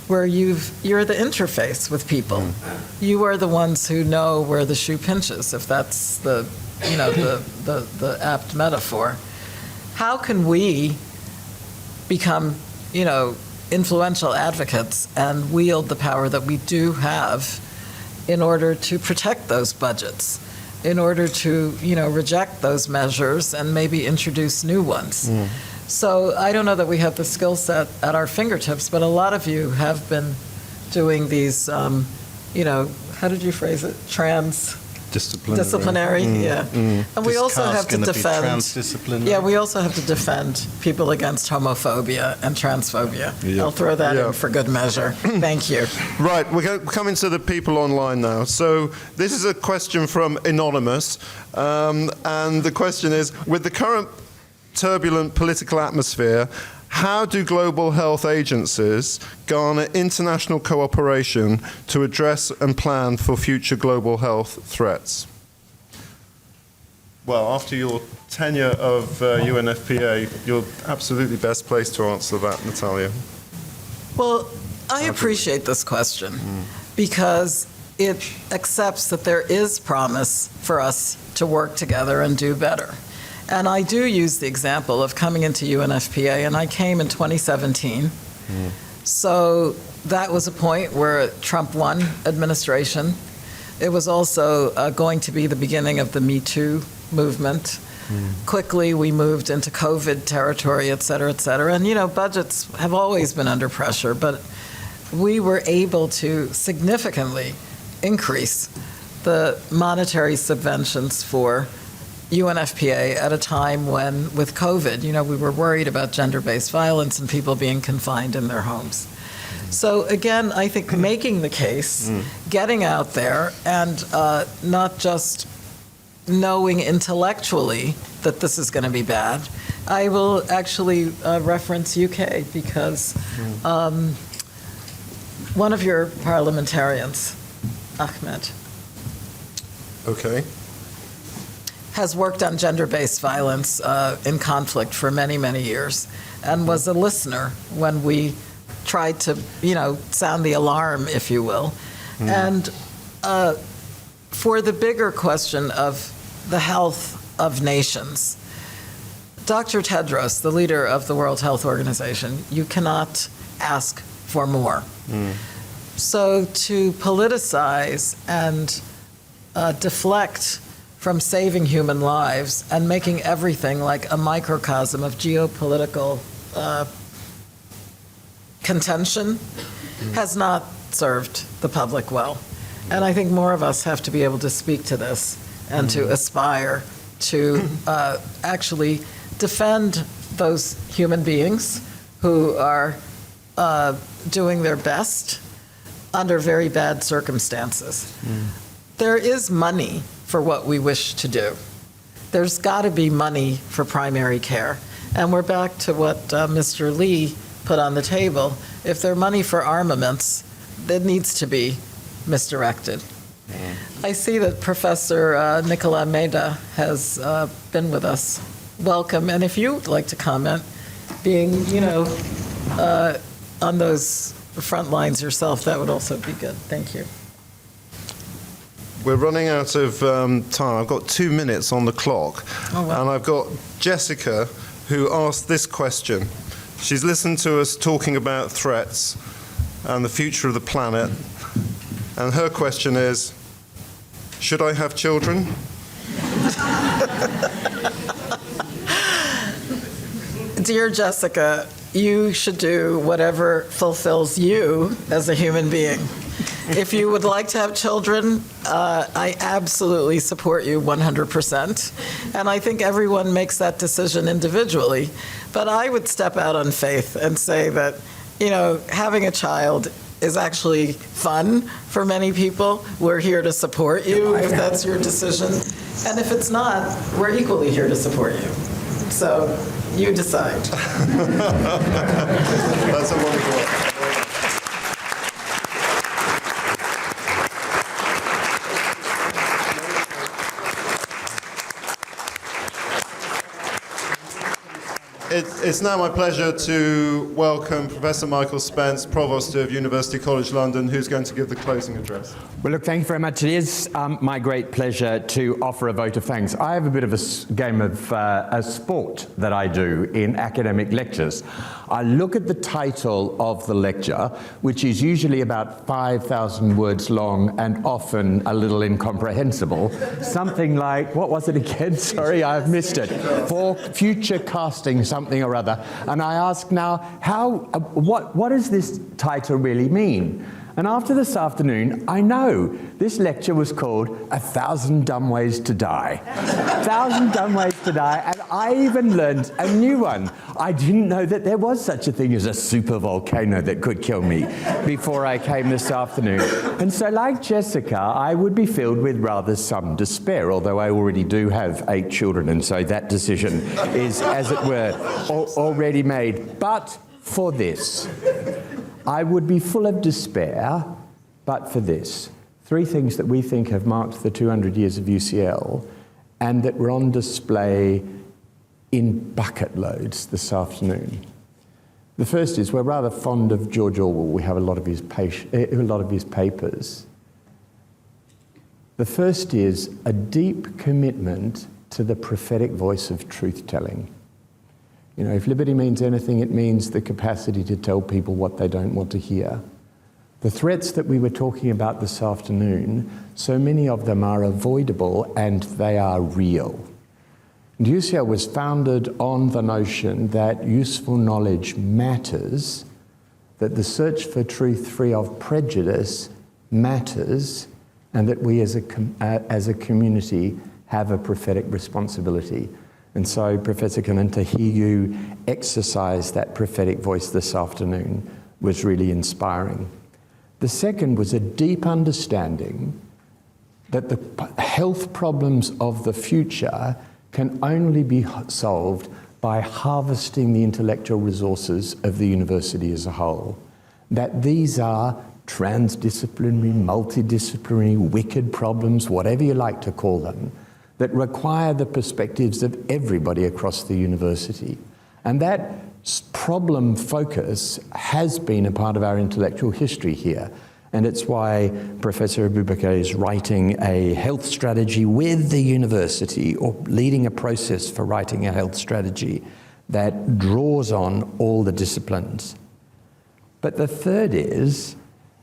where you're the interface with people. You are the ones who know where the shoe pinches, if that's the apt metaphor. How can we become, influential advocates and wield the power that we do have in order to protect those budgets, in order to, reject those measures and maybe introduce new ones? So I don't know that we have the skill set at our fingertips, but a lot of you have been doing these, how did you phrase it? Disciplinary, yeah. And we This also cast's have to gonna be defend. transdisciplinary. Yeah, we also have to defend people against homophobia and transphobia. I'll throw that Yeah. in for good measure. Thank you. Right, we're coming to the people online now. So this is a question from Anonymous, and the question is, with the current turbulent political atmosphere, how do global health agencies garner international cooperation to address and plan for future global health threats? Well, after your tenure of UNFPA, you're absolutely best placed to answer that, Natalia. Well, I appreciate this question because it accepts that there is promise for us to work together and do better. And I do use the example of coming into UNFPA, and I came in 2017. So that was a point where Trump won administration. It was also going to be the beginning of the Me Too movement. Quickly, we moved into COVID territory, et cetera, et cetera. And, budgets have always been under pressure, but we were able to significantly increase the monetary subventions for UNFPA at a time when, with COVID, we were worried about gender-based violence and people being confined in their homes. So again, I think making the case, getting out there, and not just knowing intellectually that this is going to be bad. I will actually reference UK because one of your parliamentarians, Ahmed, Okay. has worked on gender-based violence in conflict for many, many years, and was a listener when we tried to, sound the alarm, if you will. And for the bigger question of the health of nations, Dr. Tedros, the leader of the World Health Organization, you cannot ask for more. So to politicize and deflect from saving human lives and making everything like a microcosm of geopolitical contention has not served the public well. And I think more of us have to be able to speak to this and to aspire to actually defend those human beings who are doing their best under very bad circumstances. There is money for what we wish to do. There's got to be money for primary care. And we're back to what Mr. Lee put on the table. If there's money for armaments, that needs to be misdirected. I see that Professor Nicola Meda has been with us. Welcome. And if you would like to comment, being, on those front lines yourself, that would also be good. Thank you. We're running out of time. I've got 2 minutes on the clock. Oh, wow. And I've got Jessica, who asked this question. She's listened to us talking about threats and the future of the planet. And her question is, should I have children? Dear Jessica, you should do whatever fulfills you as a human being. If you would like to have children, I absolutely support you 100%. And I think everyone makes that decision individually. But I would step out on faith and say that, having a child is actually fun for many people. We're here to support you if that's your decision. And if it's not, we're equally here to support you. So you decide. That's a wonderful one. It's now my pleasure to welcome Professor Michael Spence, Provost of University College London, who's going to give the closing address. Well, look, thank you very much. It is my great pleasure to offer a vote of thanks. I have a bit of a game of a sport that I do in academic lectures. I look at the title of the lecture, which is usually about 5,000 words long and often a little incomprehensible. Something like, what was it again? Sorry, I've missed it. For future casting something or other. And I ask now, what does this title really mean? And after this afternoon, I know this lecture was called 1,000 Dumb Ways to Die. 1,000 Dumb Ways to Die, and I even learned a new one. I didn't know that there was such a thing as a super volcano that could kill me before I came this afternoon. And so like Jessica, I would be filled with rather some despair, although I already do have 8 children, and so that decision is, as it were, already made. But for this, I would be full of despair, but for this. 3 things that we think have marked the 200 years of UCL and that were on display in bucket loads this afternoon. The first is we're rather fond of George Orwell. We have a lot of his papers. The first is a deep commitment to the prophetic voice of truth-telling. You know, if liberty means anything, it means the capacity to tell people what they don't want to hear. The threats that we were talking about this afternoon, so many of them are avoidable and they are real. And UCL was founded on the notion that useful knowledge matters, that the search for truth free of prejudice matters, and that we as a community have a prophetic responsibility. And so, Professor Cannon, to hear you exercise that prophetic voice this afternoon was really inspiring. The second was a deep understanding that the health problems of the future can only be solved by harvesting the intellectual resources of the university as a whole. That these are transdisciplinary, multidisciplinary, wicked problems, whatever you like to call them, that require the perspectives of everybody across the university. And that problem focus has been a part of our intellectual history here. And it's why Professor Abubakar is writing a health strategy with the university, or leading a process for writing a health strategy that draws on all the disciplines. But the third is,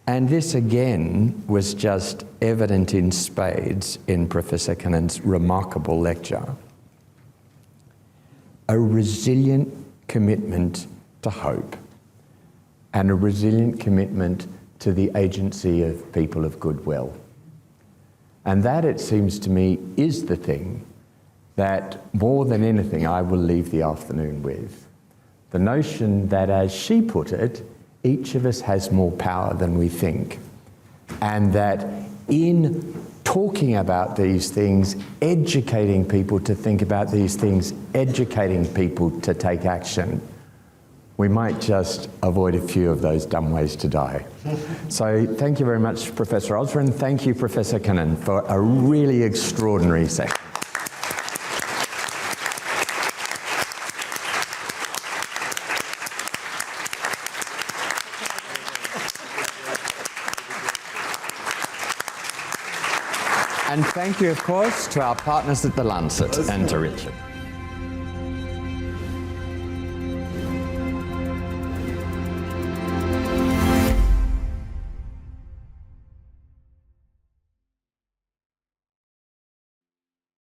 and this again was just evident in spades in Professor Cannon's remarkable lecture, a resilient commitment to hope and a resilient commitment to the agency of people of goodwill. And that, it seems to me, is the thing that more than anything I will leave the afternoon with. The notion that, as she put it, each of us has more power than we think, and that in talking about these things, educating people to think about these things, educating people to take action, we might just avoid a few of those dumb ways to die. So thank you very much, Professor Osborne. Thank you, Professor Cannon, for a really extraordinary session. And thank you, of course, to our partners at The Lancet and to Richard.